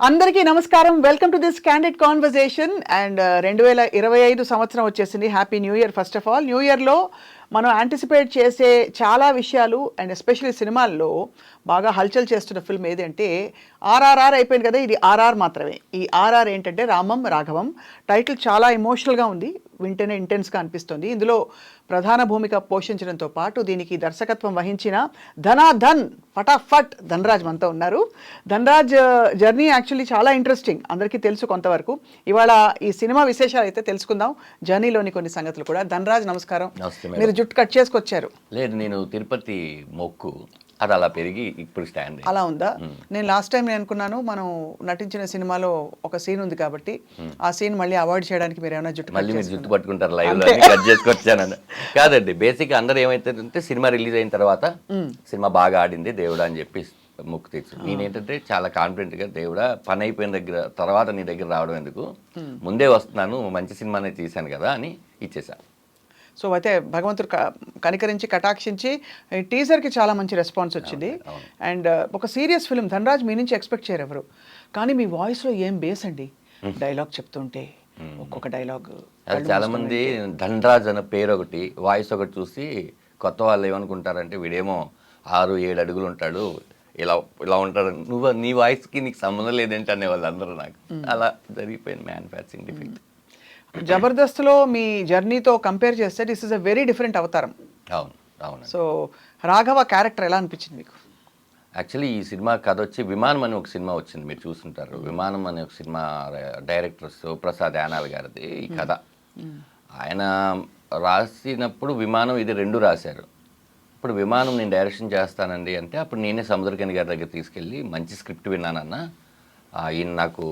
అందరికీ నమస్కారం. Welcome to this candid conversation. And 2025 సంవత్సరం వచ్చేసింది. Happy new year. First of all, new ఇయర్లో మనం యాంటిసిపేట్ చేసే చాలా విషయాలు అండ్ ఎస్పెషల్లీ సినిమాల్లో బాగా హల్చల్ చేస్తున్న ఫిల్మ్ ఏది అంటే ఆర్ఆర్ఆర్ అయిపోయింది కదా, ఇది ఆర్ఆర్ మాత్రమే. ఈ ఆర్ఆర్ ఏంటంటే రామం రాఘవం. టైటిల్ చాలా ఎమోషనల్గా ఉంది, వింటేనే ఇంటెన్స్గా అనిపిస్తుంది. ఇందులో ప్రధాన భూమిక పోషించడంతో పాటు దీనికి దర్శకత్వం వహించిన ధనాధన్ ఫటాఫట్ ధనరాజ్ మనతో ఉన్నారు. ధనరాజ్ జర్నీ యాక్చువల్లీ చాలా ఇంట్రెస్టింగ్, అందరికీ తెలుసు కొంతవరకు. ఇవాళ ఈ సినిమా విశేషాలు అయితే తెలుసుకుందాం, జర్నీలోని కొన్ని సంగతులు కూడా. ధనరాజ్ నమస్కారం. మీరు జుట్టు కట్ చేసుకొచ్చారు? లేదు, నేను తిరుపతి మొక్కు అది అలా పెరిగి ఇప్పుడు స్టాండ్ అలా ఉందా? నేను లాస్ట్ టైం నేను అనుకున్నాను మనం నటించిన సినిమాలో ఒక సీన్ ఉంది కాబట్టి ఆ సీన్ మళ్ళీ అవాయిడ్ చేయడానికి మీరు ఏమైనా జుట్టు పట్టుకుంటారు లైవ్ లో కట్ చేసుకొచ్చాను. కాదండి, బేసిక్ అందరూ ఏమైతే సినిమా రిలీజ్ అయిన తర్వాత సినిమా బాగా ఆడింది దేవుడా అని చెప్పి మొక్కు తెచ్చు. నేనేంటంటే చాలా కాన్ఫిడెంట్ గా, దేవుడా పని అయిపోయిన దగ్గర తర్వాత నీ దగ్గర రావడం ఎందుకు, ముందే వస్తున్నాను, మంచి సినిమానే తీశాను కదా అని ఇచ్చేసాను. సో అయితే భగవంతుడు కనికరించి కటాక్షించి టీజర్కి చాలా మంచి రెస్పాన్స్ వచ్చింది. అండ్ ఒక సీరియస్ ఫిల్మ్ ధనరాజ్ మీ నుంచి ఎక్స్పెక్ట్ చేయరు ఎవరు, కానీ మీ వాయిస్లో ఏం బేస్ అండి. డైలాగ్ చెప్తుంటే ఒక్కొక్క డైలాగ్ చాలా మంది ధనరాజ్ అన్న పేరు ఒకటి, వాయిస్ ఒకటి చూసి కొత్త వాళ్ళు ఏమనుకుంటారంటే వీడేమో 6-7 అడుగులు ఉంటాడు, ఇలా ఇలా ఉంటాడు, నీ వాయిస్కి నీకు సంబంధం లేదేంటి అనే వాళ్ళు అందరూ. నాకు అలా జరిగిపోయింది మ్యానుఫ్యాక్చరింగ్ డిఫెక్ట్. జబర్దస్త్లో మీ జర్నీతో కంపేర్ చేస్తే this is a very different అవతారం. అవును అవును. సో రాఘవ క్యారెక్టర్ ఎలా అనిపించింది మీకు? యాక్చువల్లీ ఈ సినిమా కథ వచ్చి విమానం అని ఒక సినిమా వచ్చింది, మీరు చూసుంటారు. విమానం అనే ఒక సినిమా డైరెక్టర్ శివప్రసాద్ యానాల్ గారిది ఈ కథ. ఆయన రాసినప్పుడు విమానం ఇది 2 రాశారు. ఇప్పుడు విమానం నేను డైరెక్షన్ చేస్తానండి అంటే అప్పుడు నేనే సముద్రకని గారి దగ్గర తీసుకెళ్ళి మంచి స్క్రిప్ట్ విన్నానన్న, ఈయన నాకు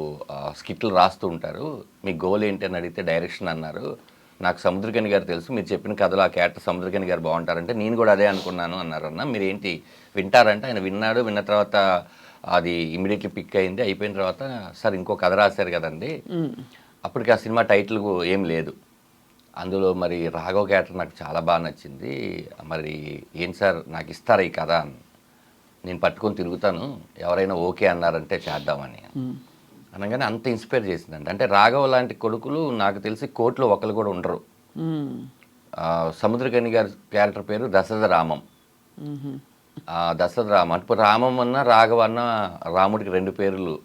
స్కిట్లు రాస్తూ ఉంటారు, మీ గోల్ ఏంటి అని అడిగితే డైరెక్షన్ అన్నారు. నాకు సముద్రకని గారు తెలుసు, మీరు చెప్పిన కథలో ఆ క్యారెక్టర్ సముద్రకని గారు బాగుంటారంటే నేను కూడా అదే అనుకున్నాను అన్నారన్న. మీరు ఏంటి వింటారంటే ఆయన విన్నాడు. విన్న తర్వాత అది ఇమీడియట్లీ పిక్ అయింది. అయిపోయిన తర్వాత సార్ ఇంకో కథ రాశారు కదండి, అప్పటికి ఆ సినిమా టైటిల్ ఏం లేదు. అందులో మరి రాఘవ క్యారెక్టర్ నాకు చాలా బాగా నచ్చింది. మరి ఏం సార్ నాకు ఇస్తారా ఈ కథ అని నేను పట్టుకొని తిరుగుతాను, ఎవరైనా ఓకే అన్నారంటే చేద్దామని అనగానే అంత ఇన్స్పైర్ చేసిందండి. అంటే రాఘవ లాంటి కొడుకులు నాకు తెలిసి కోర్టులో ఒకరు కూడా ఉండరు. సముద్రకని గారి క్యారెక్టర్ పేరు దశరథ రామం. దశరథ రామం అంటే రామం అన్న రాఘవ అన్న రాముడికి 2 పేర్లు.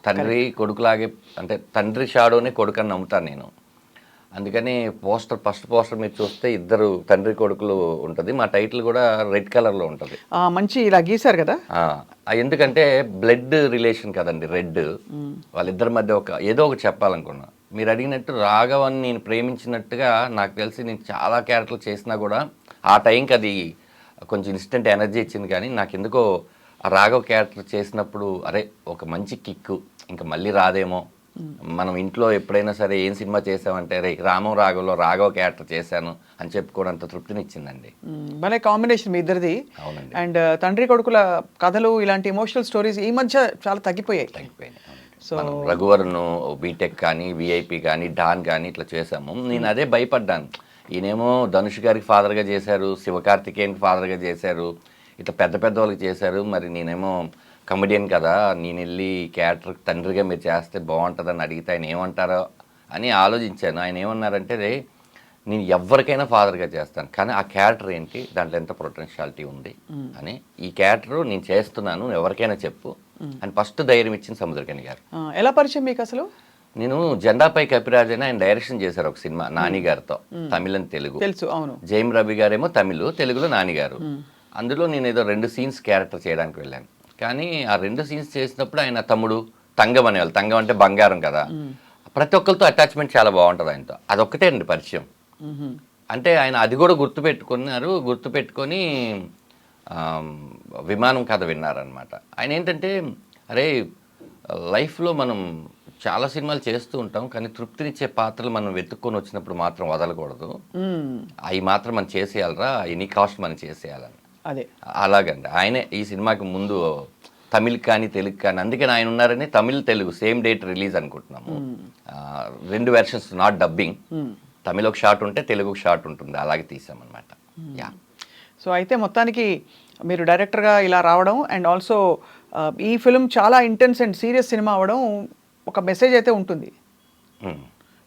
తండ్రి కొడుకులాగే, అంటే తండ్రి షాడోనే కొడుకు అని నమ్ముతాను నేను. అందుకని ఫస్ట్ పోస్టర్ మీరు చూస్తే 2 తండ్రి కొడుకులు ఉంటుంది. మా టైటిల్ కూడా రెడ్ కలర్లో ఉంటుంది. మంచి ఇలా గీశారు కదా, ఎందుకంటే బ్లడ్ రిలేషన్ కదండి రెడ్. వాళ్ళిద్దరి మధ్య ఏదో ఒకటి చెప్పాలనుకున్నా. మీరు అడిగినట్టు రాఘవన్ నేను ప్రేమించినట్టుగా నాకు తెలిసి నేను చాలా క్యారెక్టర్లు చేసినా కూడా ఆ టైంకి అది కొంచెం ఇన్స్టెంట్ ఎనర్జీ ఇచ్చింది. కానీ నాకు ఎందుకో ఆ రాఘవ క్యారెక్టర్ చేసినప్పుడు అరే ఒక మంచి కిక్కు, ఇంకా మళ్ళీ రాదేమో. మనం ఇంట్లో ఎప్పుడైనా సరే ఏం సినిమా చేసామంటే రే రామం రాఘవలో రాఘవ క్యారెక్టర్ చేశాను అని చెప్పుకోవడంత తృప్తినిచ్చిందండి. భలే కాంబినేషన్ మీ ఇద్దరిది. అవునండి. అండ్ తండ్రి కొడుకుల కథలు, ఇలాంటి ఎమోషనల్ స్టోరీస్ ఈ మధ్య చాలా తగ్గిపోయాయి. సో రఘువరను బీటెక్ కానీ విఐపి కానీ డాన్ కానీ ఇట్లా చేసాము. నేను అదే భయపడ్డాను. ఈయనేమో ధనుష్ గారికి ఫాదర్గా చేశారు, శివకార్తికేయన్కి ఫాదర్గా చేశారు, ఇట్లా పెద్ద పెద్ద వాళ్ళకి చేశారు. మరి నేనేమో కమెడియన్ కదా, నేను వెళ్ళి క్యారెక్టర్ తండ్రిగా మీరు చేస్తే బాగుంటుందని అడిగితే ఆయన ఏమంటారో అని ఆలోచించాను. ఆయన ఏమన్నారంటే రే నేను ఎవరికైనా ఫాదర్గా చేస్తాను, కానీ ఆ క్యారెక్టర్ ఏంటి, దాంట్లో ఎంత పొటెన్షియాలిటీ ఉంది అని, ఈ క్యారెక్టర్ నేను చేస్తున్నాను ఎవరికైనా చెప్పు అని ఫస్ట్ ధైర్యం ఇచ్చింది సముద్రకని గారు. ఎలా పరిచయం మీకు అసలు? నేను జెండాపై కపిరాజ్ అని ఆయన డైరెక్షన్ చేశారు ఒక సినిమా నాని గారితో, తమిళం తెలుగు. తెలుసు, అవును. జైమ్ రవి గారేమో తమిళ్, తెలుగులో నాని గారు. అందులో నేను ఏదో 2 సీన్స్ క్యారెక్టర్ చేయడానికి వెళ్ళాను. కానీ ఆ 2 సీన్స్ చేసినప్పుడు ఆయన తమ్ముడు తంగం అనేవాళ్ళు. తంగం అంటే బంగారం కదా, ప్రతి ఒక్కరితో అటాచ్మెంట్ చాలా బాగుంటుంది ఆయనతో. అదొక్కటే అండి పరిచయం. అంటే ఆయన అది కూడా గుర్తుపెట్టుకొని విమానం కథ విన్నారనమాట. ఆయన ఏంటంటే అరే లైఫ్లో మనం చాలా సినిమాలు చేస్తూ ఉంటాం, కానీ తృప్తినిచ్చే పాత్రలు మనం వెతుక్కొని వచ్చినప్పుడు మాత్రం వదలకూడదు, అవి మాత్రం మనం చేసేయాలరా, ఎనీ కాస్ట్ మనం చేసేయాలని. అదే అలాగండి. ఆయనే ఈ సినిమాకి ముందు తమిళ్ కానీ తెలుగు కానీ, అందుకని ఆయన ఉన్నారని Tamil Telugu same date release అనుకుంటున్నాము. 2 వెర్షన్స్, నాట్ డబ్బింగ్. తమిళ్ ఒక షాట్ ఉంటే తెలుగు ఒక షాట్ ఉంటుంది, అలాగే తీసామన్నమాట. సో అయితే మొత్తానికి మీరు డైరెక్టర్గా ఇలా రావడం అండ్ ఆల్సో ఈ ఫిల్మ్ చాలా ఇంటెన్స్ అండ్ సీరియస్ సినిమా అవ్వడం ఒక మెసేజ్ అయితే ఉంటుంది.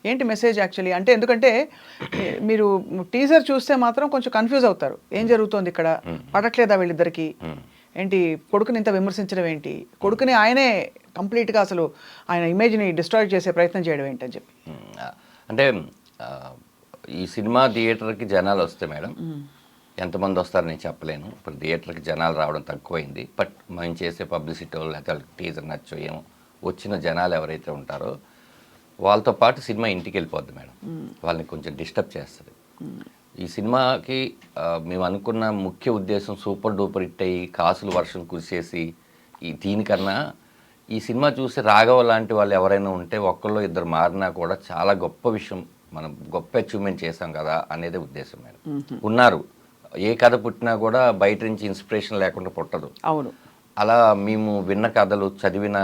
ఏంటి మెసేజ్ యాక్చువల్లీ అంటే, ఎందుకంటే మీరు టీజర్ చూస్తే మాత్రం కొంచెం కన్ఫ్యూజ్ అవుతారు, ఏం జరుగుతోంది ఇక్కడ, పడట్లేదా వీళ్ళిద్దరికి, ఏంటి కొడుకుని ఇంత విమర్శించడం ఏంటి, కొడుకుని ఆయనే కంప్లీట్గా అసలు ఆయన ఇమేజ్ని డిస్ట్రాయ్ చేసే ప్రయత్నం చేయడం ఏంటి అని చెప్పి. అంటే ఈ సినిమా థియేటర్కి జనాలు వస్తే మేడం ఎంతమంది వస్తారో నేను చెప్పలేను. ఇప్పుడు థియేటర్కి జనాలు రావడం తక్కువైంది. బట్ మేము చేసే పబ్లిసిటీ లేకపోతే టీజర్ నచ్చో ఏమో వచ్చిన జనాలు ఎవరైతే ఉంటారో వాళ్ళతో పాటు సినిమా ఇంటికి వెళ్ళిపోద్ది మేడం. వాళ్ళని కొంచెం డిస్టర్బ్ చేస్తుంది. ఈ సినిమాకి మేము అనుకున్న ముఖ్య ఉద్దేశం సూపర్ డూపర్ హిట్ అయ్యి కాసులు వర్షం కురిసేసి దీనికన్నా ఈ సినిమా చూసి రాఘవ లాంటి వాళ్ళు ఎవరైనా ఉంటే ఒక్కళ్ళు ఇద్దరు మారినా కూడా చాలా గొప్ప విషయం, మనం గొప్ప అచీవ్మెంట్ చేసాం కదా అనేది ఉద్దేశం మేడం. ఉన్నారు, ఏ కథ పుట్టినా కూడా బయట నుంచి ఇన్స్పిరేషన్ లేకుండా పుట్టదు. అవును, అలా మేము విన్న కథలు చదివిన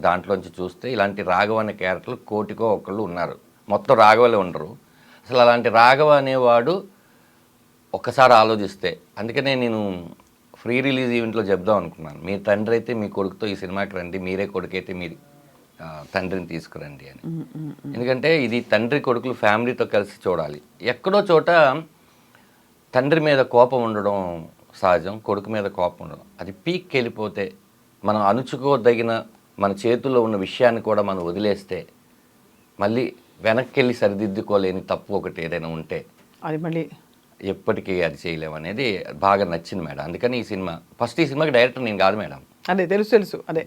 దాంట్లోంచి చూస్తే ఇలాంటి రాఘవ అనే క్యారెక్టర్లు కోటికో ఒకళ్ళు ఉన్నారు. మొత్తం రాఘవలే ఉండరు. అసలు అలాంటి రాఘవ అనేవాడు ఒక్కసారి ఆలోచిస్తే, అందుకనే నేను ఫ్రీ రిలీజ్ ఈవెంట్లో చెప్దాం అనుకున్నాను, మీ తండ్రి అయితే మీ కొడుకుతో ఈ సినిమాకి రండి, మీరే కొడుకైతే మీరు తండ్రిని తీసుకురండి అని. ఎందుకంటే ఇది తండ్రి కొడుకులు ఫ్యామిలీతో కలిసి చూడాలి. ఎక్కడో చోట తండ్రి మీద కోపం ఉండడం సహజం, కొడుకు మీద కోపం ఉండడం, అది పీక్కి వెళ్ళిపోతే మనం అణుచుకోదగిన మన చేతుల్లో ఉన్న విషయాన్ని కూడా మనం వదిలేస్తే మళ్ళీ వెనక్కి వెళ్ళి సరిదిద్దుకోలేని తప్పు ఒకటి ఏదైనా ఉంటే అది మళ్ళీ ఎప్పటికీ అది చేయలేము అనేది బాగా నచ్చింది మేడం. అందుకని ఈ సినిమా ఫస్ట్ ఈ సినిమాకి డైరెక్టర్ నేను కాదు మేడం. అదే తెలుసు అదే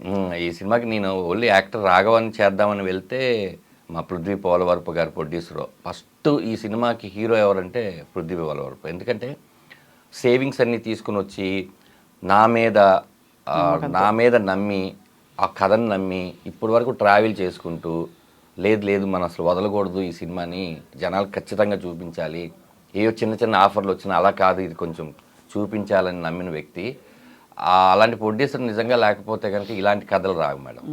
ఈ సినిమాకి నేను ఓన్లీ యాక్టర్ రాఘవని చేద్దామని వెళ్తే మా పృథ్వీ పోలవరపు గారు ప్రొడ్యూసరు. ఫస్ట్ ఈ సినిమాకి హీరో ఎవరంటే పృథ్వీ పోలవరపు. ఎందుకంటే సేవింగ్స్ అన్నీ తీసుకుని వచ్చి నా మీద నమ్మి ఆ కథను నమ్మి ఇప్పటి వరకు ట్రావెల్ చేసుకుంటూ లేదు మనం అసలు వదలకూడదు, ఈ సినిమాని జనాలకు ఖచ్చితంగా చూపించాలి, ఏవో చిన్న ఆఫర్లు వచ్చినా అలా కాదు ఇది కొంచెం చూపించాలని నమ్మిన వ్యక్తి. అలాంటి ప్రొడ్యూసర్ నిజంగా లేకపోతే కనుక ఇలాంటి కథలు రావు మేడం.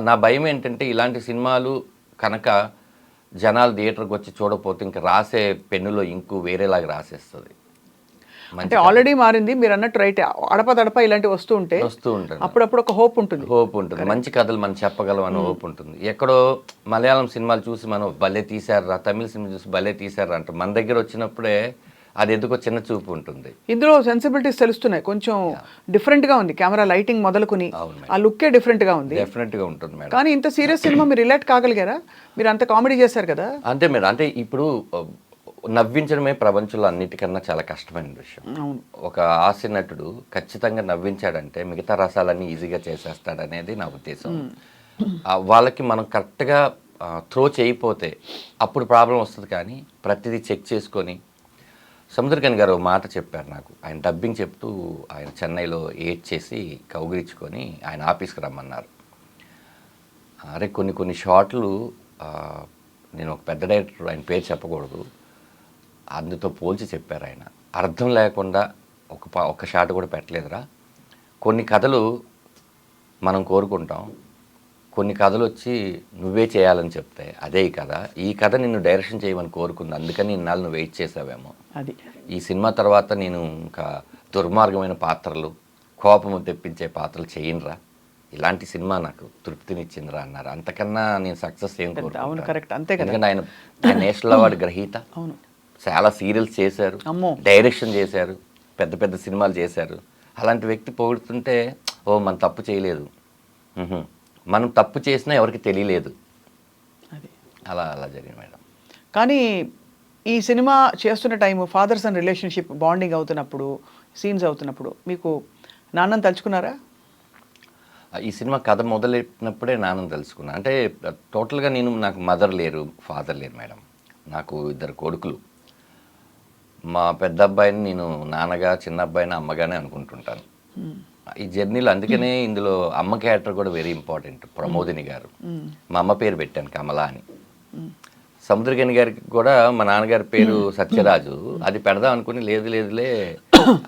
నా భయం ఏంటంటే ఇలాంటి సినిమాలు కనుక జనాలు థియేటర్కి వచ్చి చూడకపోతే ఇంకా రాసే పెన్నులో ఇంకు వేరేలాగా రాసేస్తుంది. అంటే ఆల్రెడీ మారింది మీరు అన్నట్టు, రైట్, అడపదడప ఇలాంటివి వస్తూ ఉంటాయి, అప్పుడప్పుడు ఒక హోప్ ఉంటుంది, మంచి కథలు మనం చెప్పగలం అని హోప్ ఉంటుంది. ఎక్కడో మలయాళం సినిమాలు చూసి మనం భలే తీశారా, తమిళ సినిమా చూసి భలే తీశారా అంటారు. మన దగ్గర వచ్చినప్పుడే అది ఎందుకో చిన్న చూపు ఉంటుంది. ఇందులో సెన్సిబిలిటీస్ తెలుస్తున్నాయి, కొంచెం డిఫరెంట్ గా ఉంది, కెమెరా లైటింగ్ మొదలుకుని ఆ లుక్కే డిఫరెంట్ గా ఉంది. డెఫినెట్ గా ఉంటుంది మేడం. కానీ ఇంత సీరియస్ సినిమా మీరు రిలేట్ కాగలిగారా? మీరు అంత కామెడీ చేశారు కదా. అంతే మేడం. అంటే ఇప్పుడు నవ్వించడమే ప్రపంచంలో అన్నిటికన్నా చాలా కష్టమైన విషయం. ఒక హాస్య నటుడు ఖచ్చితంగా నవ్వించాడంటే మిగతా రసాలన్నీ ఈజీగా చేసేస్తాడనేది నా ఉద్దేశం. వాళ్ళకి మనం కరెక్ట్గా త్రో చేయకపోతే అప్పుడు ప్రాబ్లం వస్తుంది. కానీ ప్రతిదీ చెక్ చేసుకొని, సముద్రకని గారు ఒక మాట చెప్పారు నాకు. ఆయన డబ్బింగ్ చెప్తూ ఆయన చెన్నైలో ఏడ్ చేసి కౌగిలించుకొని ఆయన ఆఫీస్కి రమ్మన్నారు. అరే కొన్ని షాట్లు నేను ఒక పెద్ద డైరెక్టర్, ఆయన పేరు చెప్పకూడదు, అందుతో పోల్చి చెప్పారు ఆయన. అర్థం లేకుండా ఒక షాట్ కూడా పెట్టలేదురా. కొన్ని కథలు మనం కోరుకుంటాం, కొన్ని కథలు వచ్చి నువ్వే చేయాలని చెప్తే అదే ఈ కథ నిన్ను డైరెక్షన్ చేయమని కోరుకుంది, అందుకని ఇన్నాళ్ళు నువ్వు వెయిట్ చేసావేమో. అది ఈ సినిమా తర్వాత నేను ఇంకా దుర్మార్గమైన పాత్రలు, కోపము తెప్పించే పాత్రలు చేయనురా, ఇలాంటి సినిమా నాకు తృప్తినిచ్చిందిరా అన్నారు. అంతకన్నా నేను సక్సెస్ ఏం కోరుకుంటాను. ఎందుకంటే ఆయన నేషనల్ అవార్డు గ్రహీత, చాలా సీరియల్స్ చేశారు, డైరెక్షన్ చేశారు, పెద్ద సినిమాలు చేశారు. అలాంటి వ్యక్తి పొగుడుతుంటే మనం తప్పు చేయలేదు, మనం తప్పు చేసినా ఎవరికి తెలియలేదు, అలా జరిగింది మేడం. కానీ ఈ సినిమా చేస్తున్న time father son relationship bonding అవుతున్నప్పుడు, సీన్స్ అవుతున్నప్పుడు మీకు నాన్నని తలుచుకున్నారా? ఈ సినిమా కథ మొదలెట్టినప్పుడే నాన్నని తెలుసుకున్నా. అంటే టోటల్గా నాకు మదర్ లేరు, ఫాదర్ లేరు మేడం. నాకు 2 కొడుకులు. మా పెద్ద అబ్బాయిని నేను నాన్నగా, చిన్న అబ్బాయిని అమ్మగానే అనుకుంటుంటాను ఈ జర్నీలో. అందుకనే ఇందులో అమ్మ క్యారెక్టర్ కూడా వెరీ ఇంపార్టెంట్, ప్రమోదిని గారు. మా అమ్మ పేరు పెట్టాను కమలా అని. సముద్రగని గారికి కూడా మా నాన్నగారి పేరు సత్యరాజు, అది పెడదాం అనుకుని లేదులే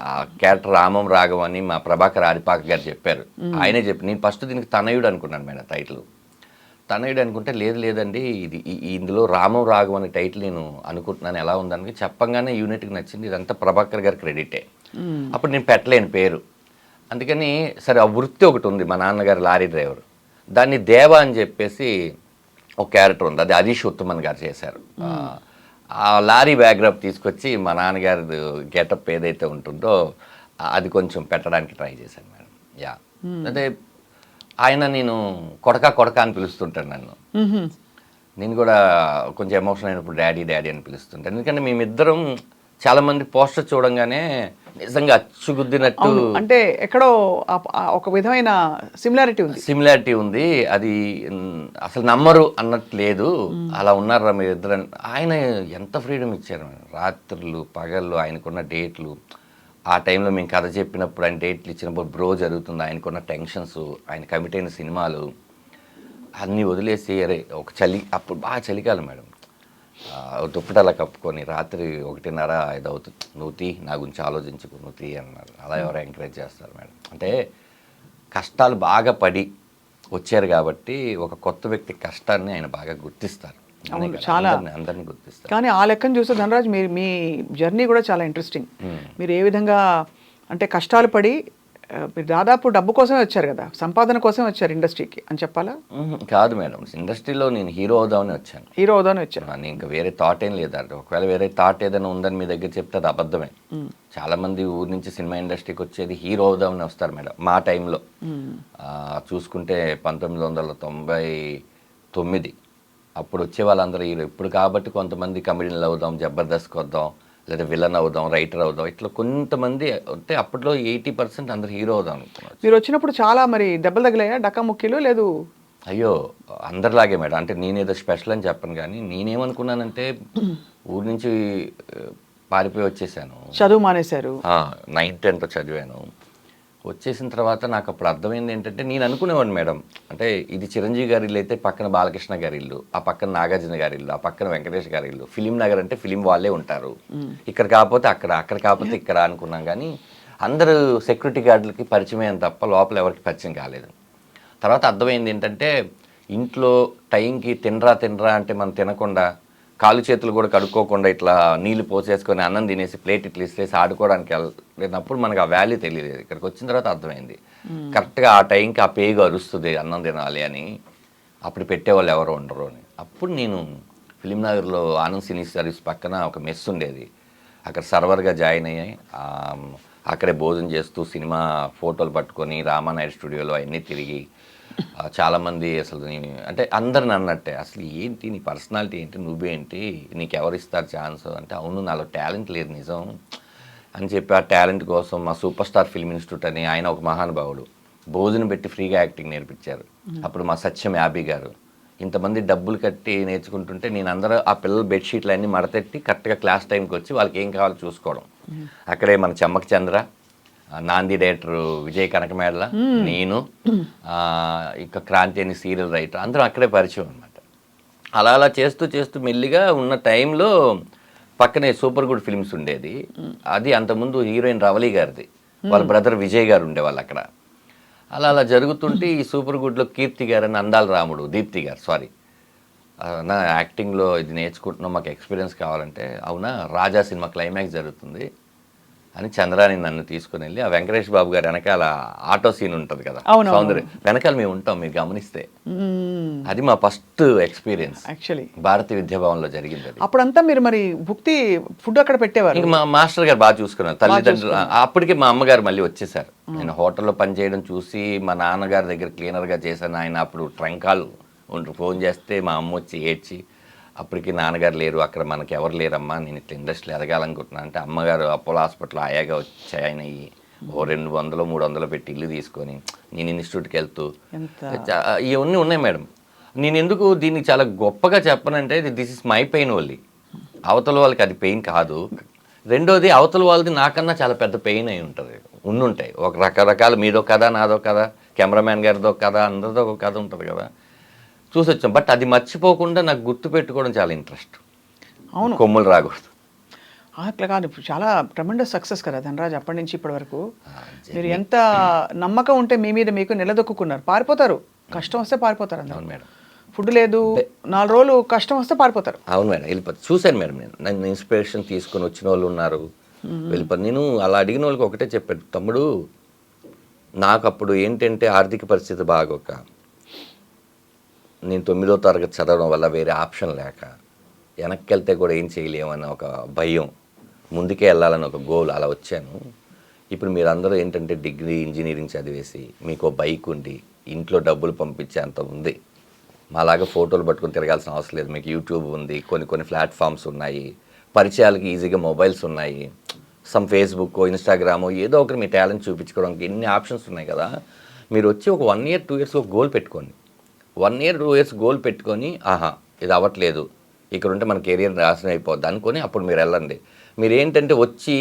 ఆ క్యారెక్టర్ రామం రాఘవం అని మా ప్రభాకర్ ఆదిపాక గారు చెప్పారు. ఆయనే చెప్పి నేను ఫస్ట్ దీనికి తనయుడు అనుకున్నాను మేడం టైటిల్. తనయుడు అనుకుంటే లేదండి ఇది ఇందులో రామం రాఘవం అనే టైటిల్ నేను అనుకుంటున్నాను, ఎలా ఉందని చెప్పంగానే యూనిట్కి నచ్చింది. ఇదంతా ప్రభాకర్ గారి క్రెడిటే. అప్పుడు నేను పెట్టలేను పేరు. అందుకని సరే ఆ వృత్తి ఒకటి ఉంది, మా నాన్నగారు లారీ డ్రైవర్, దాన్ని దేవ అని చెప్పేసి ఒక క్యారెక్టర్ ఉంది, అది హరీష్ ఉత్తమన్ గారు చేశారు. ఆ లారీ బ్యాక్డ్రాప్ తీసుకొచ్చి మా నాన్నగారి గెటప్ ఏదైతే ఉంటుందో అది కొంచెం పెట్టడానికి ట్రై చేశాను మేడం. యా, అంటే ఆయన నేను కొడక అని పిలుస్తుంటాను నన్ను. నేను కూడా కొంచెం ఎమోషన్ అయినప్పుడు డాడీ అని పిలుస్తుంటాను. ఎందుకంటే మేమిద్దరం చాలా మంది పోస్టర్ చూడంగానే నిజంగా అచ్చుగుద్దినట్టు, అంటే ఎక్కడో ఒక విధమైన సిమిలారిటీ ఉంది. అది అసలు నమ్మరు అన్నట్టు లేదు, అలా ఉన్నారా మీరు ఇద్దరు. ఆయన ఎంత ఫ్రీడమ్ ఇచ్చారు, రాత్రులు పగళ్ళు ఆయనకున్న డేట్లు, ఆ టైంలో మేము కథ చెప్పినప్పుడు ఆయన డేట్లు ఇచ్చినప్పుడు బ్రో జరుగుతుంది, ఆయనకున్న టెన్షన్స్, ఆయన కమిట్ అయిన సినిమాలు అన్నీ వదిలేసి అరే ఒక అప్పుడు బాగా చలికాలం మేడం, దుప్పటలా కప్పుకొని రాత్రి 1:30 5 అవుతుంది, నువ్వు నా గురించి ఆలోచించుకో, నువ్వు అన్నారు. అలా ఎవరు ఎంకరేజ్ చేస్తారు మేడం. అంటే కష్టాలు బాగా పడి వచ్చారు కాబట్టి ఒక కొత్త వ్యక్తి కష్టాన్ని ఆయన బాగా గుర్తిస్తారు, చాలా అందరినీ గుర్తిస్తారు. కానీ ఆ లెక్కను చూస్తే ధనరాజ్ మీ జర్నీ కూడా చాలా ఇంట్రెస్టింగ్. మీరు ఏ విధంగా అంటే కష్టాలు పడి మీరు దాదాపు డబ్బు కోసమే వచ్చారు కదా, సంపాదన కోసమే వచ్చారు ఇండస్ట్రీకి అని చెప్పాలా? కాదు మేడం, ఇండస్ట్రీలో నేను హీరో అవుదామని వచ్చాను. నేను ఇంకా వేరే థాట్ ఏం లేదంటే, ఒకవేళ వేరే థాట్ ఏదైనా ఉందని మీ దగ్గర చెప్తే అది అబద్ధమే. చాలా మంది ఊరి నుంచి సినిమా ఇండస్ట్రీకి వచ్చేది హీరో అవుదామని వస్తారు మేడం. మా టైంలో చూసుకుంటే 1999 అప్పుడు వచ్చే వాళ్ళందరూ హీరో. ఇప్పుడు కాబట్టి కొంతమంది కమెడీలు అవుదాం, జబర్దస్త్కి వద్దాం, లేదా విలన్ అవుదాం, రైటర్ అవుదాం, ఇట్లా కొంతమంది అంటే అప్పట్లో 80% అందరు హీరో అవుదాం అనుకున్నారు. మీరు వచ్చినప్పుడు చాలా మరి దెబ్బలు తగిలాయా, డక్కా ముక్కీలు లేదు? అయ్యో అందరిలాగే మేడం, అంటే నేనేదో స్పెషల్ అని చెప్పను, కానీ నేనేమనుకున్నానంటే ఊరి నుంచి పారిపోయి వచ్చేసాను, చదువు మానేశారు. 9th 10th చదివాను. వచ్చేసిన తర్వాత నాకు అప్పుడు అర్థమైంది ఏంటంటే, నేను అనుకునేవాడిని మేడం, అంటే ఇది చిరంజీవి గారి ఇల్లు అయితే పక్కన బాలకృష్ణ గారి ఇల్లు, ఆ పక్కన నాగార్జున గారి ఇల్లు, ఆ పక్కన వెంకటేష్ గారి ఇల్లు, ఫిలిం నగర్ అంటే ఫిలిం వాళ్ళే ఉంటారు, ఇక్కడ కాకపోతే అక్కడ కాకపోతే ఇక్కడ అనుకున్నాం. కానీ అందరూ సెక్యూరిటీ గార్డులకి పరిచయం తప్ప లోపల ఎవరికి పరిచయం కాలేదు. తర్వాత అర్థమైంది ఏంటంటే, ఇంట్లో టైంకి తినరా అంటే మనం తినకుండా, కాలు చేతులు కూడా కడుక్కోకుండా ఇట్లా నీళ్లు పోసేసుకొని అన్నం తినేసి ప్లేట్ ఇట్లా ఇస్తేసి ఆడుకోవడానికి వెళ్ళినప్పుడు మనకు ఆ వాల్యూ తెలియదు. ఇక్కడికి వచ్చిన తర్వాత అర్థమైంది, కరెక్ట్గా ఆ టైంకి ఆ పేగు అరుస్తుంది అన్నం తినాలి అని, అప్పుడు పెట్టేవాళ్ళు ఎవరు ఉండరు అని. అప్పుడు నేను ఫిలిం నగర్లో ఆనంద్ సినీ సర్వీస్ పక్కన ఒక మెస్ ఉండేది, అక్కడ సర్వర్గా జాయిన్ అయ్యాయి. అక్కడే భోజనం చేస్తూ సినిమా ఫోటోలు పట్టుకొని రామానాయుడు స్టూడియోలో అవన్నీ తిరిగి చాలామంది అసలు అంటే అందరిని అన్నట్టే, అసలు ఏంటి నీ పర్సనాలిటీ ఏంటి, నువ్వేంటి, నీకు ఎవరు ఇస్తారు ఛాన్స్ అంటే, అవును నాలో టాలెంట్ లేదు నిజం అని చెప్పి, ఆ టాలెంట్ కోసం మా సూపర్ స్టార్ ఫిల్మ్ ఇన్స్టిట్యూట్ అని ఆయన ఒక మహానుభావుడు భోజనం పెట్టి ఫ్రీగా యాక్టింగ్ నేర్పించారు. అప్పుడు మా సత్యం యాబీ గారు, ఇంతమంది డబ్బులు కట్టి నేర్చుకుంటుంటే నేను అందరూ ఆ పిల్లల బెడ్షీట్లు అన్నీ మడతెట్టి కరెక్ట్గా క్లాస్ టైంకి వచ్చి వాళ్ళకి ఏం కావాలో చూసుకోవడం. అక్కడే మన చెమ్మక చంద్ర, నాంది డైరెక్టర్ విజయ్ కనకమేడల, నేను ఇంకా క్రాంతి అని సీరియల్ రైటర్, అందరం అక్కడే పరిచయం అనమాట. అలా చేస్తూ మెల్లిగా ఉన్న టైంలో పక్కనే సూపర్ గుడ్ ఫిల్మ్స్ ఉండేది, అది అంతకుముందు హీరోయిన్ రవళి గారిది, వాళ్ళ బ్రదర్ విజయ్ గారు ఉండేవాళ్ళు అక్కడ. అలా జరుగుతుంటే ఈ సూపర్ గుడ్లో కీర్తి గారు అని, అందాల రాముడు దీప్తి గారు, సారీ నా యాక్టింగ్లో ఇది నేర్చుకుంటున్నాం, మాకు ఎక్స్పీరియన్స్ కావాలంటే, అవునా రాజా సినిమా క్లైమాక్స్ జరుగుతుంది అని చంద్రాని నన్ను తీసుకుని వెళ్ళి, ఆ వెంకటేష్ బాబు గారు వెనకాల ఆటో సీన్ ఉంటుంది కదా సౌందర్య, వెనకాల మేము ఉంటాం మీరు గమనిస్తే, అది మా ఫస్ట్ ఎక్స్పీరియన్స్ యాక్చువల్లీ భారతీయ విద్యాభవన్లో జరిగింది. అది అప్పుడంతా మీరు మరి భుక్తి ఫుడ్ అక్కడ పెట్టేవారు? ఇంకా మా మాస్టర్ గారు బాగా చూసుకున్నారు, తల్లిదండ్రులు. అప్పటికే మా అమ్మగారు మళ్ళీ వచ్చేసారు. నేను హోటల్లో పనిచేయడం చూసి మా నాన్నగారి దగ్గర క్లీనర్గా చేశాను. ఆయన అప్పుడు ట్రంకాలు ఫోన్ చేస్తే మా అమ్మ వచ్చి ఏడ్చి, అప్పటికి నాన్నగారు లేరు అక్కడ, మనకి ఎవరు లేరమ్మా, నేను ఇట్లా ఇండస్ట్రీలో ఎదగాలనుకుంటున్నాను అంటే, అమ్మగారు అపోలో హాస్పిటల్ ఆయాగా వచ్చాయి, ఆయన ఓ 200 300 పెట్టి ఇల్లు తీసుకొని నేను ఇన్స్టిట్యూట్కి వెళ్తూ, ఇవన్నీ ఉన్నాయి మేడం. నేను ఎందుకు దీన్ని చాలా గొప్పగా చెప్పనంటే, this is my pain only, అవతల వాళ్ళకి అది పెయిన్ కాదు. రెండోది, అవతల వాళ్ళది నాకన్నా చాలా పెద్ద పెయిన్ అయి ఉంటుంది, ఉండుంటాయి ఒక రకరకాల, మీదో కథ నాదో కథ, కెమెరామ్యాన్ గారిదో కథ, అందరిదో ఒక కథ ఉంటుంది కదా, చూసి వచ్చాం. బట్ అది మర్చిపోకుండా నాకు గుర్తు పెట్టుకోవడం చాలా ఇంట్రెస్ట్. అవును, కొమ్ములు రాకూడదు అట్లా కాదు. ఇప్పుడు చాలా ట్రెమెండస్ సక్సెస్ కదా ధనరాజ్, అప్పటి నుంచి ఇప్పటి వరకు మీరు ఎంత నమ్మకం ఉంటే మీ మీద మీకు నిలదొక్కున్నారు. పారిపోతారు, కష్టం వస్తే పారిపోతారు. అవును మేడం, ఫుడ్ లేదు 4 రోజులు కష్టం వస్తే పారిపోతారు. అవును మేడం, వెళ్ళిపోతారు. చూశాను మేడం, నన్ను ఇన్స్పిరేషన్ తీసుకొని వచ్చిన వాళ్ళు ఉన్నారు, వెళ్ళిపోతారు. నేను అలా అడిగిన వాళ్ళకి ఒకటే చెప్పాను, తమ్ముడు నాకు అప్పుడు ఏంటంటే ఆర్థిక పరిస్థితి బాగోక, నేను 9వ తరగతి చదవడం వల్ల వేరే ఆప్షన్ లేక, వెనక్కి వెళ్తే కూడా ఏం చేయలేమన్న ఒక భయం, ముందుకే వెళ్ళాలని ఒక గోల్, అలా వచ్చాను. ఇప్పుడు మీరందరూ ఏంటంటే డిగ్రీ ఇంజనీరింగ్ చదివేసి మీకు బైక్ ఉండి ఇంట్లో డబ్బులు పంపించే అంత ఉంది. మాలాగా ఫోటోలు పట్టుకొని తిరగాల్సిన అవసరం లేదు. మీకు యూట్యూబ్ ఉంది, కొన్ని ప్లాట్ఫామ్స్ ఉన్నాయి, పరిచయాలకి ఈజీగా మొబైల్స్ ఉన్నాయి, ఫేస్బుక్, ఇన్స్టాగ్రామ్, ఏదో ఒకటి మీ టాలెంట్ చూపించుకోవడానికి ఎన్ని ఆప్షన్స్ ఉన్నాయి కదా. మీరు వచ్చి ఒక 1 year 2 years ఒక గోల్ పెట్టుకోండి. 1 year 2 years గోల్ పెట్టుకొని, ఇది అవ్వట్లేదు, ఇక్కడ ఉంటే మన కెరియర్ నాశనం అయిపోద్ది అనుకొని అప్పుడు మీరు వెళ్ళండి. మీరు ఏంటంటే వచ్చి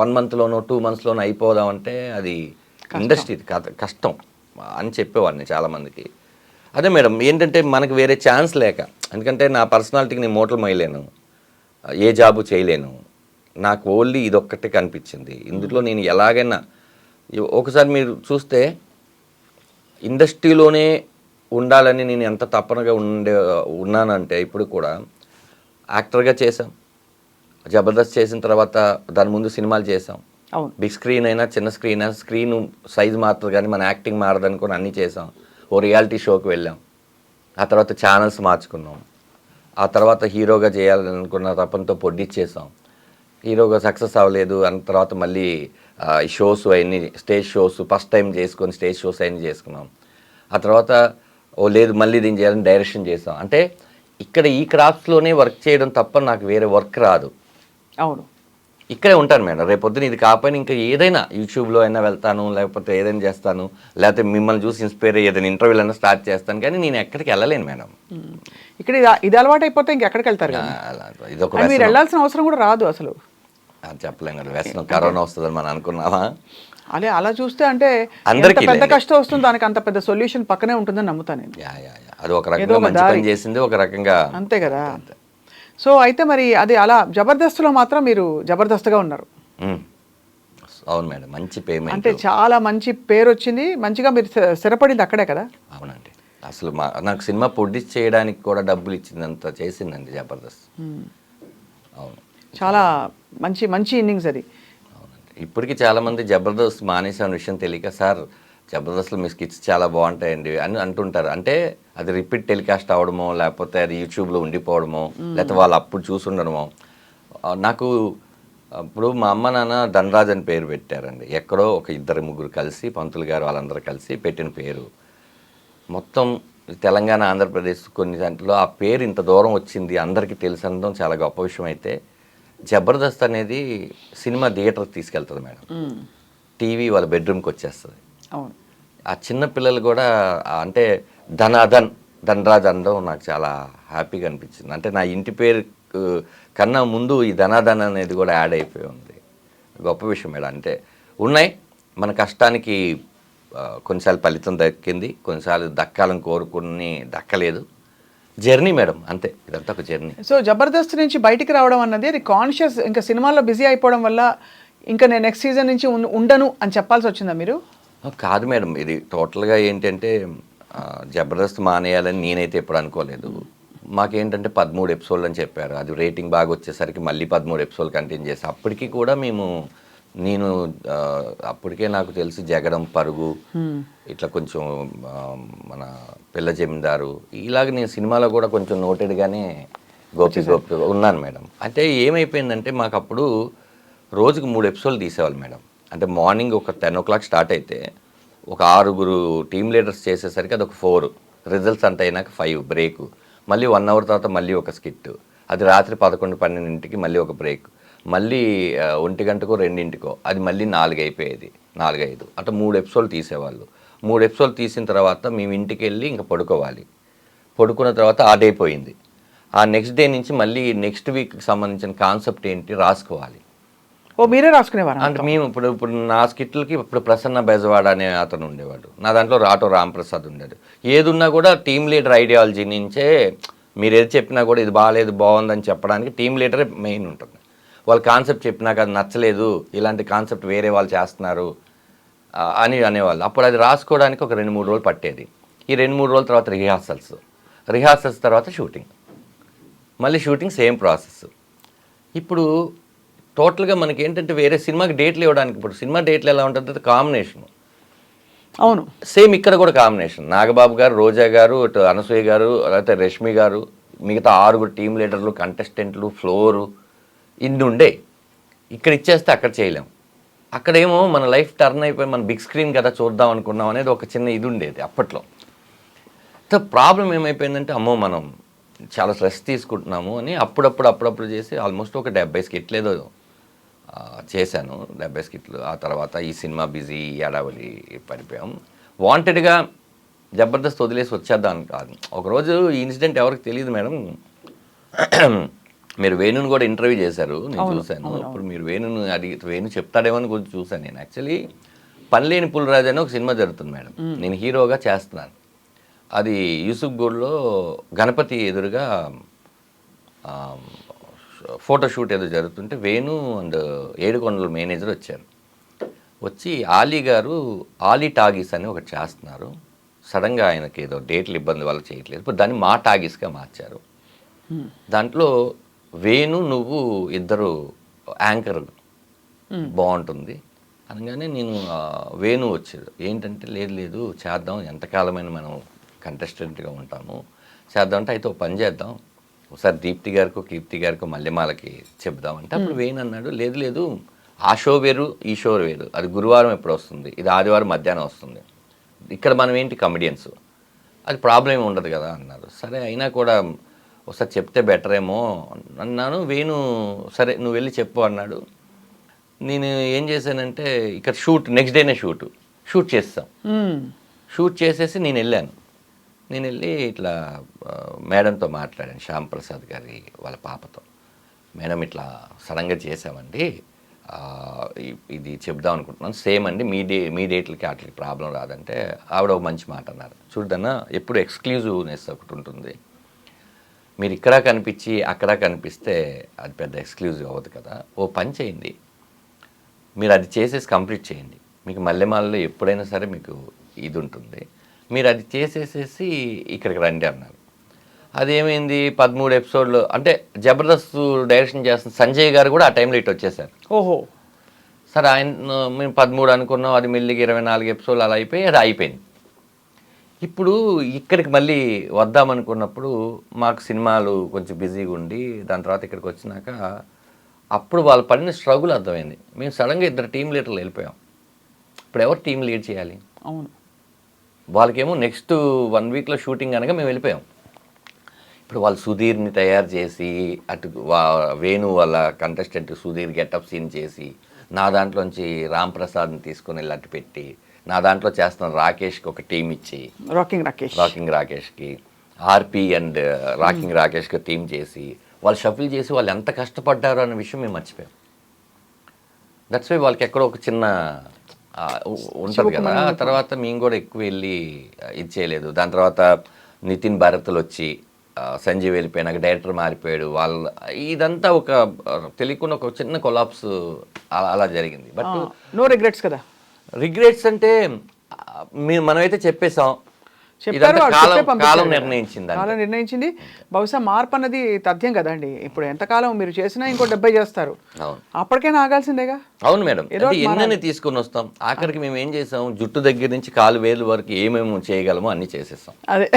1 monthలోనో 2 monthsలోనో అయిపోదామంటే అది ఇండస్ట్రీ కష్టం అని చెప్పేవాడిని చాలామందికి. అదే మేడం, ఏంటంటే మనకు వేరే ఛాన్స్ లేక, ఎందుకంటే నా పర్సనాలిటీకి నేను మూటలు మోయలేను, ఏ జాబు చేయలేను, నాకు ఓన్లీ ఇదొక్కటే కనిపించింది. ఇందులో నేను ఎలాగైనా, ఒకసారి మీరు చూస్తే ఇండస్ట్రీలోనే ఉండాలని నేను ఎంత తప్పనగా ఉన్నానంటే, ఇప్పుడు కూడా యాక్టర్గా చేశాం, జబర్దస్త్ చేసిన తర్వాత దాని ముందు సినిమాలు చేసాం, బిగ్ స్క్రీన్ అయినా చిన్న స్క్రీన్ అయినా స్క్రీన్ సైజ్ మారుతుంది కానీ మన యాక్టింగ్ మారదనుకొని అన్నీ చేసాం. ఓ రియాలిటీ షోకి వెళ్ళాం, ఆ తర్వాత ఛానల్స్ మార్చుకున్నాం, ఆ తర్వాత హీరోగా చేయాలనుకున్న తపంతో పొడ్డిచ్చేసాం, హీరోగా సక్సెస్ అవ్వలేదు అన్న తర్వాత మళ్ళీ ఈ షోస్ అవన్నీ స్టేజ్ షోస్ ఫస్ట్ టైం చేసుకొని స్టేజ్ షోస్ అవన్నీ చేసుకున్నాం. ఆ తర్వాత లేదు మళ్ళీ దీన్ని చేయాలని డైరెక్షన్ చేసాం. అంటే ఇక్కడ ఈ క్రాఫ్ట్స్లోనే వర్క్ చేయడం తప్ప నాకు వేరే వర్క్ రాదు. అవును, ఇక్కడే ఉంటాను మేడం. రేపొద్దున ఇది కాకపోయినా ఇంకా ఏదైనా యూట్యూబ్లో అయినా వెళ్తాను, లేకపోతే ఏదైనా చేస్తాను, లేకపోతే మిమ్మల్ని చూసి ఇన్స్పైర్ అయ్యి ఏదైనా ఇంటర్వ్యూలు అయినా స్టార్ట్ చేస్తాను, కానీ నేను ఎక్కడికి వెళ్ళలేను మేడం. ఇక్కడ ఇది అలవాటు అయిపోతే ఇంకెక్కడికి వెళ్తారు? ఇదొక మీరు వెళ్ళాల్సిన అవసరం కూడా రాదు అసలు. చెప్పలేం కదా, వ్యసనం కరోనా వస్తుందని మనం అనుకున్నావా? అలా చూస్తే అంటే అందరికీ పెద్ద కష్టం వస్తుంది, దానికి అంత పెద్ద సొల్యూషన్ పక్కనే ఉంటుందని నమ్ముతాను నేను. అది ఒక రకంగా మంచి పని చేసింది, ఒక రకంగా అంతే కదా. సో అయితే మరి అది అలా జబర్దస్త్లో మాత్రం మీరు జబర్దస్త్గా ఉన్నారు. అవును మేడం, మంచి పేమెంట్, అంటే చాలా మంచి పేరు వచ్చింది, మంచిగా మీరు స్థిరపడింది అక్కడే కదా. అవునండి, అసలు నాకు సినిమా ప్రొడ్యూస్ చేయడానికి కూడా డబ్బులు ఇచ్చిందంత చేసిందండి జబర్దస్త్. అవును, చాలా మంచి మంచి ఇన్నింగ్స్ అది. అవునండి, ఇప్పటికీ చాలామంది జబర్దస్త్ మానేసే విషయం తెలియక, సార్ జబర్దస్త్లో మీ స్కిట్స్ చాలా బాగుంటాయండి అని అంటుంటారు. అంటే అది రిపీట్ టెలికాస్ట్ అవ్వడమో, లేకపోతే అది యూట్యూబ్లో ఉండిపోవడమో, లేకపోతే వాళ్ళు అప్పుడు చూసుండడమో. నాకు ఇప్పుడు మా అమ్మ నాన్న ధనరాజ్ అని పేరు పెట్టారండి. ఎక్కడో ఒక 2-3 కలిసి, పంతులు గారు వాళ్ళందరూ కలిసి పెట్టిన పేరు. మొత్తం తెలంగాణ, ఆంధ్రప్రదేశ్ కొన్ని దాంట్లో ఆ పేరు ఇంత దూరం వచ్చింది అందరికీ తెలిసి అనడం చాలా గొప్ప విషయం. అయితే జబర్దస్త్ అనేది సినిమా థియేటర్కి తీసుకెళ్తుంది మేడం, టీవీ వాళ్ళ బెడ్రూమ్కి వచ్చేస్తుంది. అవును, ఆ చిన్న పిల్లలు కూడా అంటే ధనరాజ్ అనడం నాకు చాలా హ్యాపీగా అనిపించింది. అంటే నా ఇంటి పేరు కన్నా ముందు ఈ ధనాధన్ అనేది కూడా యాడ్ అయిపోయి ఉంది. గొప్ప విషయం మేడం. అంటే ఉన్నాయి, మన కష్టానికి కొన్నిసార్లు ఫలితం దక్కింది, కొన్నిసార్లు దక్కాలని కోరుకుని దక్కలేదు. జర్నీ మేడం, అంతే, ఇదంతా ఒక జర్నీ. సో జబర్దస్త్ నుంచి బయటికి రావడం అన్నది అది కాన్షియస్, ఇంకా సినిమాల్లో బిజీ అయిపోవడం వల్ల ఇంకా నేను నెక్స్ట్ సీజన్ నుంచి ఉండను అని చెప్పాల్సి వచ్చిందా మీరు? కాదు మేడం, ఇది టోటల్గా ఏంటంటే జబర్దస్త్ మానేయాలని నేనైతే ఎప్పుడు అనుకోలేదు. మాకేంటంటే 13 ఎపిసోడ్లు అని చెప్పారు. అది రేటింగ్ బాగా వచ్చేసరికి మళ్ళీ 13 ఎపిసోడ్లు కంటిన్యూ చేసి, అప్పటికి కూడా నేను అప్పటికే నాకు తెలిసి జగడం, పరుగు, ఇట్లా కొంచెం మన పిల్ల జమీందారు, ఇలాగ నేను సినిమాలో కూడా కొంచెం నోటెడ్గానే గోపి ఉన్నాను మేడం. అంటే ఏమైపోయిందంటే మాకు అప్పుడు రోజుకు 3 ఎపిసోడ్లు తీసేవాళ్ళు మేడం. అంటే మార్నింగ్ ఒక 10 o'clock స్టార్ట్ అయితే ఒక 6 టీమ్ లీడర్స్ చేసేసరికి అది ఒక 4, రిజల్ట్స్ అంత అయినాక 5 బ్రేక్, మళ్ళీ 1 hour తర్వాత మళ్ళీ ఒక స్కిట్, అది రాత్రి 11-12 మళ్ళీ ఒక బ్రేక్, మళ్ళీ 1 గంటకో 2 అది మళ్ళీ 4 అయిపోయేది, 4-5 అట్లా 3 ఎపిసోడ్లు తీసేవాళ్ళు. 3 ఎపిసోడ్లు తీసిన తర్వాత మేము ఇంటికి వెళ్ళి ఇంకా పడుకోవాలి. పడుకున్న తర్వాత ఆ డే పోయింది. ఆ నెక్స్ట్ డే నుంచి మళ్ళీ నెక్స్ట్ వీక్కి సంబంధించిన కాన్సెప్ట్ ఏంటి రాసుకోవాలి. మీరే రాసుకునేవారు? అంటే మేము ఇప్పుడు నా స్కిట్లకి ఇప్పుడు ప్రసన్న బెజవాడ అనే అతను ఉండేవాడు, నా దాంట్లో రాటో రాంప్రసాద్ ఉండేది. ఏదున్నా కూడా టీమ్ లీడర్ ఐడియాలజీ నుంచే, మీరు ఏది చెప్పినా కూడా ఇది బాగాలేదు బాగుందని చెప్పడానికి టీమ్ లీడరే మెయిన్ ఉంటుంది. వాళ్ళు కాన్సెప్ట్ చెప్పినాక అది నచ్చలేదు, ఇలాంటి కాన్సెప్ట్ వేరే వాళ్ళు చేస్తున్నారు అని అనేవాళ్ళు. అప్పుడు అది రాసుకోవడానికి ఒక 2-3 రోజులు పట్టేది. ఈ 2-3 రోజుల తర్వాత రిహార్సల్స్ తర్వాత షూటింగ్, మళ్ళీ షూటింగ్, సేమ్ ప్రాసెస్. ఇప్పుడు టోటల్గా మనకి ఏంటంటే వేరే సినిమాకి డేట్లు ఇవ్వడానికి, ఇప్పుడు సినిమా డేట్లు ఎలా ఉంటుంది, కాంబినేషను అవును. సేమ్ ఇక్కడ కూడా కాంబినేషన్, నాగబాబు గారు, రోజా గారు, ఇటు అనసూయ గారు, లేకపోతే రష్మి గారు, మిగతా 6 టీమ్ లీడర్లు, కంటెస్టెంట్లు, ఫ్లోరు, ఇన్ని ఉండే. ఇక్కడ ఇచ్చేస్తే అక్కడ చేయలేం. అక్కడేమో మన లైఫ్ టర్న్ అయిపోయి మన బిగ్ స్క్రీన్ కదా చూద్దాం అనుకున్నాం అనేది ఒక చిన్న ఇది ఉండేది అప్పట్లో. సో ప్రాబ్లం ఏమైపోయిందంటే, అమ్మో మనం చాలా స్ట్రెస్ తీసుకుంటున్నాము అని అప్పుడప్పుడు చేసి ఆల్మోస్ట్ ఒక 70 స్కిట్లు ఏదో చేశాను. 70 స్కిట్లు. ఆ తర్వాత ఈ సినిమా బిజీ, ఎడావలి పడిపోయాం. వాంటెడ్గా జబర్దస్త్ వదిలేసి వచ్చేద్దాం కాదు. ఒకరోజు ఈ ఇన్సిడెంట్ ఎవరికి తెలియదు మేడం. మీరు వేణుని కూడా ఇంటర్వ్యూ చేశారు, నేను చూశాను. ఇప్పుడు మీరు వేణుని అడిగి వేణు చెప్తాడేమో అని కొంచెం చూశాను నేను. యాక్చువల్లీ పనిలేని పులిరాజు అని ఒక సినిమా జరుగుతుంది మేడం, నేను హీరోగా చేస్తున్నాను. అది యూసుఫ్ గూడ్లో గణపతి ఎదురుగా ఫోటోషూట్ ఏదో జరుగుతుంటే వేణు అండ్ ఏడుకొండల మేనేజర్ వచ్చారు. వచ్చి ఆలీ గారు ఆలీ టాగీస్ అని ఒకటి చేస్తున్నారు, సడన్గా ఆయనకి ఏదో డేట్లు ఇబ్బంది వల్ల చేయట్లేదు, ఇప్పుడు దాన్ని మా టాగీస్గా మార్చారు. దాంట్లో వేణు నువ్వు ఇద్దరు యాంకర్ బాగుంటుంది అనగానే నేను వేణు వచ్చాడు. ఏంటంటే లేదు చేద్దాం, ఎంతకాలమైన మనం కంటెస్టెంట్గా ఉంటాము, చేద్దాం అంటే అయితే ఒక పని చేద్దాం, ఒకసారి దీప్తి గారికో కీర్తి గారికో మల్లెమాలకి చెప్దామంటే అప్పుడు వేణు అన్నాడు, లేదు ఆ షో వేరు ఈ షో వేరు, అది గురువారం ఎప్పుడు వస్తుంది, ఇది ఆదివారం మధ్యాహ్నం వస్తుంది, ఇక్కడ మనం ఏంటి కమెడియన్స్, అది ప్రాబ్లం ఉండదు కదా అన్నారు. సరే అయినా కూడా ఒకసారి చెప్తే బెటర్ ఏమో అన్నాను. వేణు సరే నువ్వు వెళ్ళి చెప్పు అన్నాడు. నేను ఏం చేశానంటే ఇక్కడ నెక్స్ట్ డేనే షూట్ చేస్తాం. షూట్ చేసేసి నేను వెళ్ళి ఇట్లా మేడంతో మాట్లాడాను, శ్యామ్ ప్రసాద్ గారి వాళ్ళ పాపతో. మేడం ఇట్లా సడన్గా చేసామండి, ఇది చెప్దాం అనుకుంటున్నాను, సేమ్ అండి మీ డేట్లకి వాటికి ప్రాబ్లం రాదంటే ఆవిడ ఒక మంచి మాట అన్నారు. చూడన్నా ఎప్పుడు ఎక్స్క్లూజివ్నెస్ ఒకటి ఉంటుంది, మీరు ఇక్కడ కనిపించి అక్కడ కనిపిస్తే అది పెద్ద ఎక్స్క్లూజివ్ అవ్వదు కదా, ఓ పని చేయండి, మీరు అది చేసేసి కంప్లీట్ చేయండి, మీకు మల్లెమాలలో ఎప్పుడైనా సరే మీకు ఇది ఉంటుంది, మీరు అది చేసేసేసి ఇక్కడికి రండి అన్నారు. అదేమైంది 13 ఎపిసోడ్లు అంటే జబర్దస్త్ డైరెక్షన్ చేస్తున్న సంజయ్ గారు కూడా ఆ టైంలో ఇటు వచ్చేసారు. ఓహో సరే ఆయన మేము 13 అనుకున్నాం, అది మెల్లిగా 24 ఎపిసోడ్లు అలా అయిపోయి అది అయిపోయింది. ఇప్పుడు ఇక్కడికి మళ్ళీ వద్దామనుకున్నప్పుడు మాకు సినిమాలు కొంచెం బిజీగా ఉండి దాని తర్వాత ఇక్కడికి వచ్చినాక అప్పుడు వాళ్ళు పడిన స్ట్రగుల్ అర్థమైంది. మేము సడన్గా 2 టీమ్ లీడర్లు వెళ్ళిపోయాం. ఇప్పుడు ఎవరు టీం లీడ్ చేయాలి? అవును, వాళ్ళకేమో నెక్స్ట్ 1 వీక్లో షూటింగ్ అనగా మేము వెళ్ళిపోయాం. ఇప్పుడు వాళ్ళు సుధీర్ని తయారు చేసి అటు వేణు వాళ్ళ కంటెస్టెంట్ సుధీర్ గెటప్ సీన్ చేసి నా దాంట్లోంచి రామ్ ప్రసాద్ని తీసుకుని వెళ్ళి అట్టు పెట్టి నా దాంట్లో చేస్తున్న రాకేష్కి ఒక టీం ఇచ్చి రాకింగ్ రాకేష్కి ఆర్పి అండ్ రాకింగ్ రాకేష్కి టీం చేసి వాళ్ళు షఫిల్ చేసి వాళ్ళు ఎంత కష్టపడ్డారు అన్న విషయం మేము మర్చిపోయాం. దట్స్ వై వాళ్ళకి ఎక్కడో ఒక చిన్న ఉంటుంది కదా. తర్వాత మేము కూడా ఎక్కువ వెళ్ళి ఇది చేయలేదు. దాని తర్వాత నితిన్ భారత్లు వచ్చి సంజయ్ వెళ్ళిపోయినాక డైరెక్టర్ మారిపోయాడు. ఇదంతా ఒక తెలియకుండా ఒక చిన్న కొలాప్స్ అలా జరిగింది. బట్ నో రిగ్రెట్స్ కదా. రిగ్రెట్స్ అంటే మనమైతే చెప్పేసాం, కాలం నిర్ణయించింది. బహుశా మార్పు అన్నది తథ్యం కదండి. ఇప్పుడు ఎంతకాలం మీరు చేసినా ఇంకో 70 చేస్తారు, అప్పటికైనా ఆగాల్సిందేగా. అవును మేడం, ఎన్నని తీసుకుని వస్తాం. ఆఖరికి మేము ఏం చేసాం, జుట్టు దగ్గర నుంచి కాలు వేలు వరకు ఏమేమి చేయగలమో అన్ని చేసేస్తాం. అదే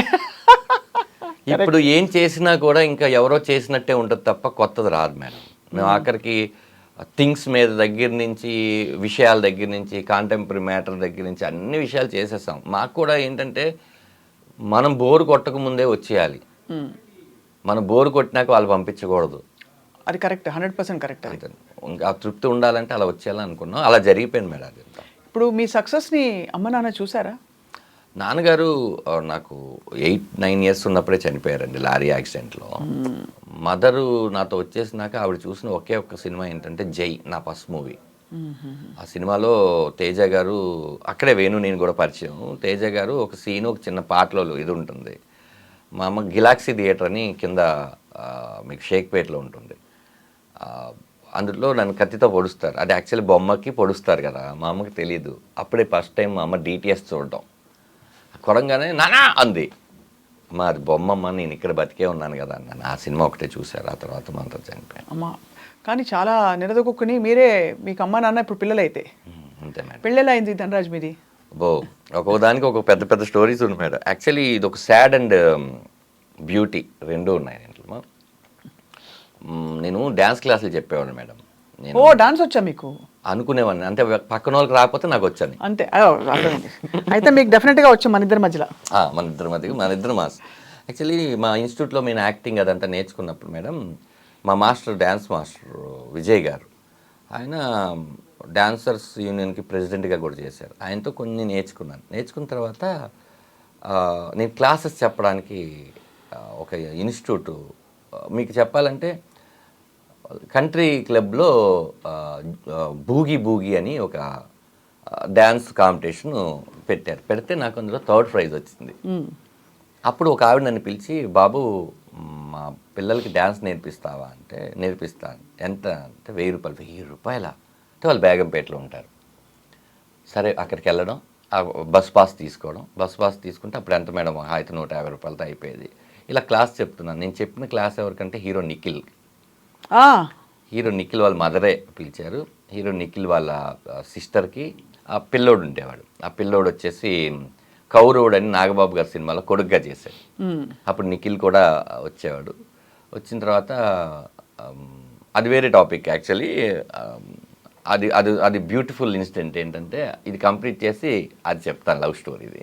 ఇప్పుడు ఏం చేసినా కూడా ఇంకా ఎవరో చేసినట్టే ఉంటుంది తప్ప కొత్తది రాదు మేడం. మేము ఆఖరికి థింగ్స్ మీద దగ్గర నుంచి విషయాల దగ్గర నుంచి కాంటెంపరీ మ్యాటర్ దగ్గర నుంచి అన్ని విషయాలు చేసేస్తాం. మాకు కూడా ఏంటంటే మనం బోరు కొట్టక ముందే వచ్చేయాలి, మనం బోరు కొట్టినాక వాళ్ళు పంపించకూడదు. అది కరెక్ట్, 100% కరెక్ట్. ఆ తృప్తి ఉండాలంటే అలా వచ్చేయాలని అనుకున్నాం, అలా జరిగిపోయింది మేడం. అది ఇప్పుడు మీ సక్సెస్ని అమ్మ నాన్న చూసారా? నాన్నగారు నాకు 8-9 ఇయర్స్ ఉన్నప్పుడే చనిపోయారండి లారీ యాక్సిడెంట్లో. మదరు నాతో వచ్చేసినాక ఆవిడ చూసిన ఒకే ఒక్క సినిమా ఏంటంటే జై, నా ఫస్ట్ మూవీ. ఆ సినిమాలో తేజ గారు, అక్కడే వేణు నేను కూడా పరిచయం. తేజ గారు ఒక సీన్, ఒక చిన్న పాటలో ఇది ఉంటుంది. మా అమ్మ గిలాక్సీ థియేటర్ అని కింద మీకు షేక్పేట్లో ఉంటుంది, అందులో నన్ను కత్తితో పొడుస్తారు. అది యాక్చువల్లీ బొమ్మకి పొడుస్తారు కదా, మా అమ్మకి తెలియదు. అప్పుడే ఫస్ట్ టైం మా అమ్మ DTS చూడటం. కొడంగానే నానా అంది, అమ్మ అది బొమ్మమ్మ, నేను ఇక్కడ బతికే ఉన్నాను కదా అన్నాను. ఆ సినిమా ఒకటే చూశారు, ఆ తర్వాత మనతో చనిపోయాను. అమ్మ కానీ చాలా నిలదొక్కుని మీరే, మీకు అమ్మ నాన్న ఇప్పుడు పిల్లలైతే అంతే మేడం. పెళ్ళెలా అయింది ధనరాజ్ మీది? బో ఒక్కొక్కదానికి ఒక పెద్ద పెద్ద స్టోరీస్ ఉన్నాయి మేడం. యాక్చువల్లీ ఇది ఒక సాడ్ అండ్ బ్యూటీ రెండు ఉన్నాయి దీంట్లో. నేను డ్యాన్స్ క్లాసులు చెప్పేవాడిని మేడం. నేను ఓ డాన్స్ వచ్చా మీకు? అనుకునేవాడిని, అంటే పక్కన వాళ్ళకి రాకపోతే నాకు వచ్చాను. అంతే అర్థమైంది. అయితే మీకు డెఫినెట్గా వచ్చు మన ఇద్దరి మధ్యలో. మన ఇద్దరు మాస్. యాక్చువల్లీ మా ఇన్స్టిట్యూట్లో నేను యాక్టింగ్ అదంతా నేర్చుకున్నప్పుడు మేడం, మా మాస్టర్ డ్యాన్స్ మాస్టర్ విజయ్ గారు, ఆయన డాన్సర్స్ యూనియన్కి ప్రెసిడెంట్గా కూడా చేశారు. ఆయనతో కొన్ని నేర్చుకున్నాను. నేర్చుకున్న తర్వాత నేను క్లాసెస్ చెప్పడానికి ఒక ఇన్స్టిట్యూట్, మీకు చెప్పాలంటే కంట్రీ క్లబ్లో బూగీ అని ఒక డ్యాన్స్ కాంపిటీషన్ పెట్టారు. పెడితే నాకు అందులో 3rd ప్రైజ్ వచ్చింది. అప్పుడు ఒక ఆవిడ నన్ను పిలిచి, బాబు మా పిల్లలకి డ్యాన్స్ నేర్పిస్తావా అంటే, నేర్పిస్తాను. ఎంత అంటే 1000 రూపాయలు. 1000 రూపాయలా అంటే వాళ్ళు బేగంపేటలో ఉంటారు. సరే అక్కడికి వెళ్ళడం, బస్ పాస్ తీసుకోవడం. బస్ పాస్ తీసుకుంటే అప్పుడు ఎంత మేడం, అయితే 150 రూపాయలతో అయిపోయేది. ఇలా క్లాస్ చెప్తున్నాను. నేను చెప్పిన క్లాస్ ఎవరికంటే హీరో నిఖిల్. హీరో నిఖిల్ వాళ్ళ మదరే పిలిచారు. హీరో నిఖిల్ వాళ్ళ సిస్టర్కి ఆ పిల్లోడు ఉండేవాడు. ఆ పిల్లోడు వచ్చేసి కౌరవుడు అని నాగబాబు గారి సినిమాలో కొడుగ్గా చేశాడు. అప్పుడు నిఖిల్ కూడా వచ్చేవాడు. వచ్చిన తర్వాత అది వేరే టాపిక్ యాక్చువల్లీ. అది అది అది బ్యూటిఫుల్ ఇన్సిడెంట్ ఏంటంటే, ఇది కంప్లీట్ చేసి అది చెప్తాను, లవ్ స్టోరీ ఇది.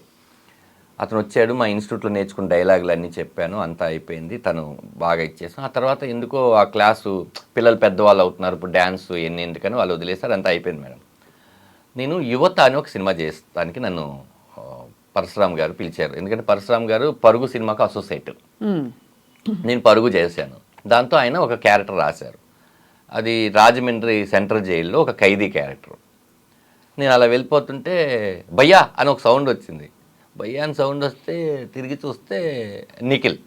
అతను వచ్చాడు, మా ఇన్స్టిట్యూట్లో నేర్చుకున్న డైలాగులు అన్నీ చెప్పాను, అంతా అయిపోయింది. తను బాగా ఇచ్చేసాం. ఆ తర్వాత ఎందుకో ఆ క్లాసు పిల్లలు పెద్దవాళ్ళు అవుతున్నారు, ఇప్పుడు డ్యాన్స్ ఎందుకని వాళ్ళు వదిలేసారు, అంతా అయిపోయింది మేడం. నేను యువత అని ఒక సినిమా చేస్తానికి నన్ను పరశురామ్ గారు పిలిచారు. ఎందుకంటే పరశురామ్ గారు పరుగు సినిమాకు అసోసియేట్. నేను పరుగు చేశాను. దాంతో ఆయన ఒక క్యారెక్టర్ రాశారు. అది రాజమండ్రి సెంట్రల్ జైల్లో ఒక ఖైదీ క్యారెక్టర్. నేను అలా వెళ్ళిపోతుంటే భయ్యా అని ఒక సౌండ్ వచ్చింది. భయ్యా అని సౌండ్ వస్తే తిరిగి చూస్తే నిఖిల్.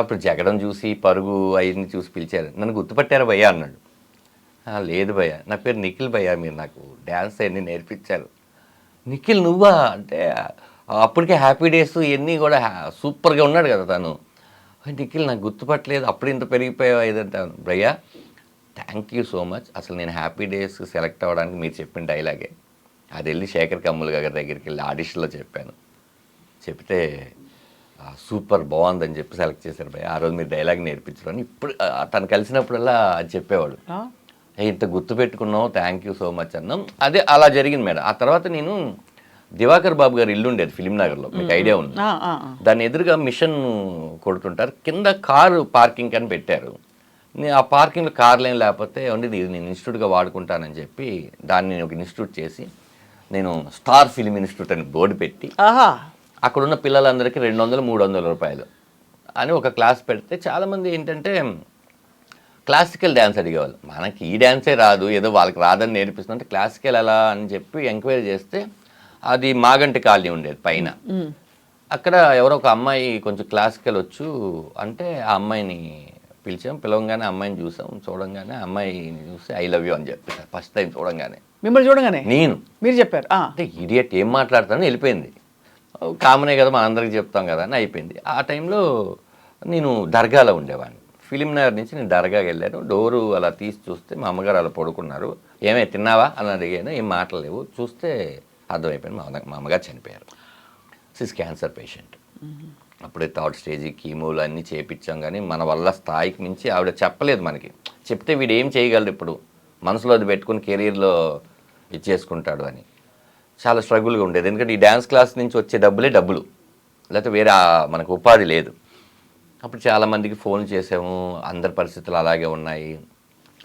అప్పుడు జగడం చూసి పరుగు అవన్నీ చూసి పిలిచారు. నన్ను గుర్తుపట్టారా భయ్యా అన్నాడు. లేదు భయ్యా, నా పేరు నిఖిల్ భయ్యా, మీరు నాకు డ్యాన్స్ అన్నీ నేర్పించారు. నిఖిల్ నువ్వా అంటే, అప్పటికే హ్యాపీ డేస్ ఇవన్నీ కూడా సూపర్గా ఉన్నాడు కదా తను. నిఖిల్ నాకు గుర్తుపట్టలేదు, అప్పుడు ఇంత పెరిగిపోయావా ఇదంతా. భయ్యా థ్యాంక్ యూ సో మచ్. అసలు నేను హ్యాపీ డేస్ సెలెక్ట్ అవ్వడానికి మీరు చెప్పిన డైలాగే అది వెళ్ళి శేఖర్ కమ్ముల్ గారి దగ్గరికి వెళ్ళి ఆడిషన్లో చెప్పాను. చెప్తే సూపర్ బాగుందని చెప్పి సెలెక్ట్ చేశారు భయ్యా, ఆ రోజు మీరు డైలాగ్ నేర్పించడం అని. ఇప్పుడు తను కలిసినప్పుడల్లా అది చెప్పేవాడు. ఇంత గుర్తుపెట్టుకున్నావు, థ్యాంక్ యూ సో మచ్ అన్నాం. అదే అలా జరిగింది మేడం. ఆ తర్వాత నేను దివాకర్ బాబు గారు ఇల్లు ఉండేది ఫిలిం నగర్లో, మీకు ఐడియా ఉంది. దాని ఎదురుగా మిషన్ కొడుతుంటారు, కింద కారు పార్కింగ్ అని పెట్టారు. నేను ఆ పార్కింగ్లో కార్లు ఏం లేకపోతే ఉండి ఇది నేను ఇన్స్టిట్యూట్గా వాడుకుంటానని చెప్పి దాన్ని నేను ఒక ఇన్స్టిట్యూట్ చేసి, నేను స్టార్ ఫిలిం ఇన్స్టిట్యూట్ అని బోర్డు పెట్టి అక్కడున్న పిల్లలందరికీ 200-300 రూపాయలు అని ఒక క్లాస్ పెడితే చాలామంది ఏంటంటే క్లాసికల్ డ్యాన్స్ అడిగేవాళ్ళు. మనకి ఈ డ్యాన్సే రాదు, ఏదో వాళ్ళకి రాదని నేర్పిస్తుంటే క్లాసికల్ ఎలా అని చెప్పి ఎంక్వైరీ చేస్తే అది మాగంటి కాలనీ ఉండేది పైన. అక్కడ ఎవరో ఒక అమ్మాయి కొంచెం క్లాసికల్ వచ్చు అంటే ఆ అమ్మాయిని పిలిచాం. పిలవంగానే అమ్మాయిని చూసాం. చూడంగానే అమ్మాయిని చూసి ఐ లవ్ యూ అని చెప్పారు ఫస్ట్ టైం చూడంగానే. మిమ్మల్ని చూడగానే నేను మీరు చెప్పారు అంటే ఇడియట్ ఏం మాట్లాడతానని వెళ్ళిపోయింది. కామనే కదా మన అందరికి చెప్తాం కదా అని అయిపోయింది. ఆ టైంలో నేను దర్గాలో ఉండేవాడిని. ఫిలిం నగర్ నుంచి నేను దర్గాకి వెళ్ళాను. డోరు అలా తీసి చూస్తే మా అమ్మగారు అలా పడుకున్నారు. ఏమే తిన్నావా అని అడిగాను. ఏం మాటలేవు. చూస్తే అర్థమైపోయింది మా అమ్మగారు చనిపోయారు. She's cancer patient. అప్పుడే 3rd స్టేజ్ కీమోలు అన్నీ చేయించాం. కానీ మన వల్ల స్థాయికి మించి ఆవిడ చెప్పలేదు మనకి. చెప్తే వీడు ఏం చేయగలడు ఇప్పుడు, మనసులో అది పెట్టుకుని కెరీర్లో ఇచ్చేసుకుంటాడు అని. చాలా స్ట్రగుల్గా ఉండేది. ఎందుకంటే ఈ డ్యాన్స్ క్లాస్ నుంచి వచ్చే డబ్బులు, లేకపోతే వేరే మనకు ఉపాధి లేదు. అప్పుడు చాలామందికి ఫోన్ చేసాము, అందరి పరిస్థితులు అలాగే ఉన్నాయి.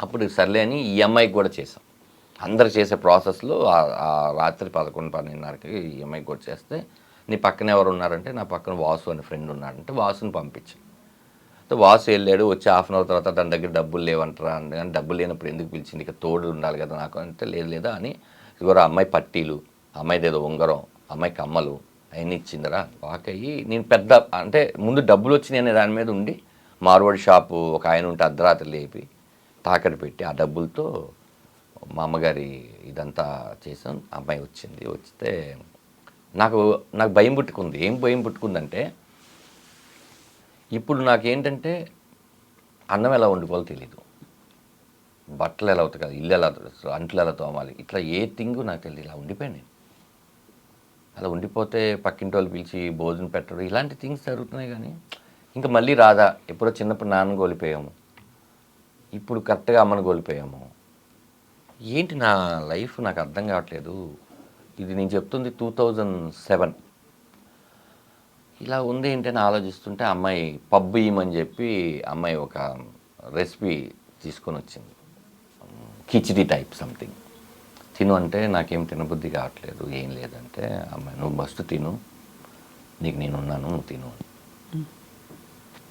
అప్పుడు సర్లే అని ఈ అమ్మాయికి కూడా చేసాం. అందరు చేసే ప్రాసెస్లో ఆ రాత్రి 11-12:30కి ఈ అమ్మాయికి కూడా చేస్తే, నీ పక్కన ఎవరు ఉన్నారంటే నా పక్కన వాసు అనే ఫ్రెండ్ ఉన్నాడంటే వాసుని పంపించాను. వాసు వెళ్ళాడు. వచ్చి హాఫ్ అన్ అవర్ తర్వాత దాని దగ్గర డబ్బులు లేవంటారా అంటే, కానీ డబ్బులు లేనప్పుడు ఎందుకు పిలిచింది, ఇక తోడు ఉండాలి కదా నాకు అంటే, లేదా అని ఇదిగో అమ్మాయి పట్టీలు, అమ్మాయిది ఏదో ఉంగరం, అమ్మాయి కమ్మలు అవన్నీ ఇచ్చిందిరా. వాకయ్యి నేను పెద్ద అంటే ముందు డబ్బులు వచ్చినాయి అనే దాని మీద ఉండి మార్వాడి షాపు ఒక ఆయన ఉంటే అర్ధరాత్రి లేపి తాకట్టు పెట్టి ఆ డబ్బులతో మా అమ్మగారి ఇదంతా చేసాం. అమ్మాయి వచ్చింది. వస్తే నాకు భయం పుట్టుకుంది. ఏం భయం పుట్టుకుందంటే, ఇప్పుడు నాకేంటంటే అన్నం ఎలా వండుకోవాలో తెలీదు. బట్టలు ఎలా అవుతాయి కదా, ఇల్లు ఎలా అంట్లు ఎలా తోమాలి, ఇట్లా ఏ థింగ్ నాకు తెలియదు. ఇలా ఉండిపోయాను నేను. అలా ఉండిపోతే పక్కింటి వాళ్ళు పిలిచి భోజనం పెట్టడం ఇలాంటి థింగ్స్ జరుగుతున్నాయి. కానీ ఇంకా మళ్ళీ రాదా, ఎప్పుడో చిన్నప్పుడు నాన్న కోల్పోయాము, ఇప్పుడు కరెక్ట్గా అమ్మను కోల్పోయాము. ఏంటి నా లైఫ్ నాకు అర్థం కావట్లేదు. ఇది నేను చెప్తుంది 2007. ఇలా ఉంది ఏంటని ఆలోచిస్తుంటే అమ్మాయి పబ్ ఇయ్యమని చెప్పి అమ్మాయి ఒక రెసిపీ తీసుకొని వచ్చింది, కిచిడి టైప్ సంథింగ్. తిను అంటే నాకేం తినబుద్ధి కావట్లేదు, ఏం లేదంటే అమ్మాయి నువ్వు మస్తు తిను, నీకు నేను ఉన్నాను, నువ్వు తిను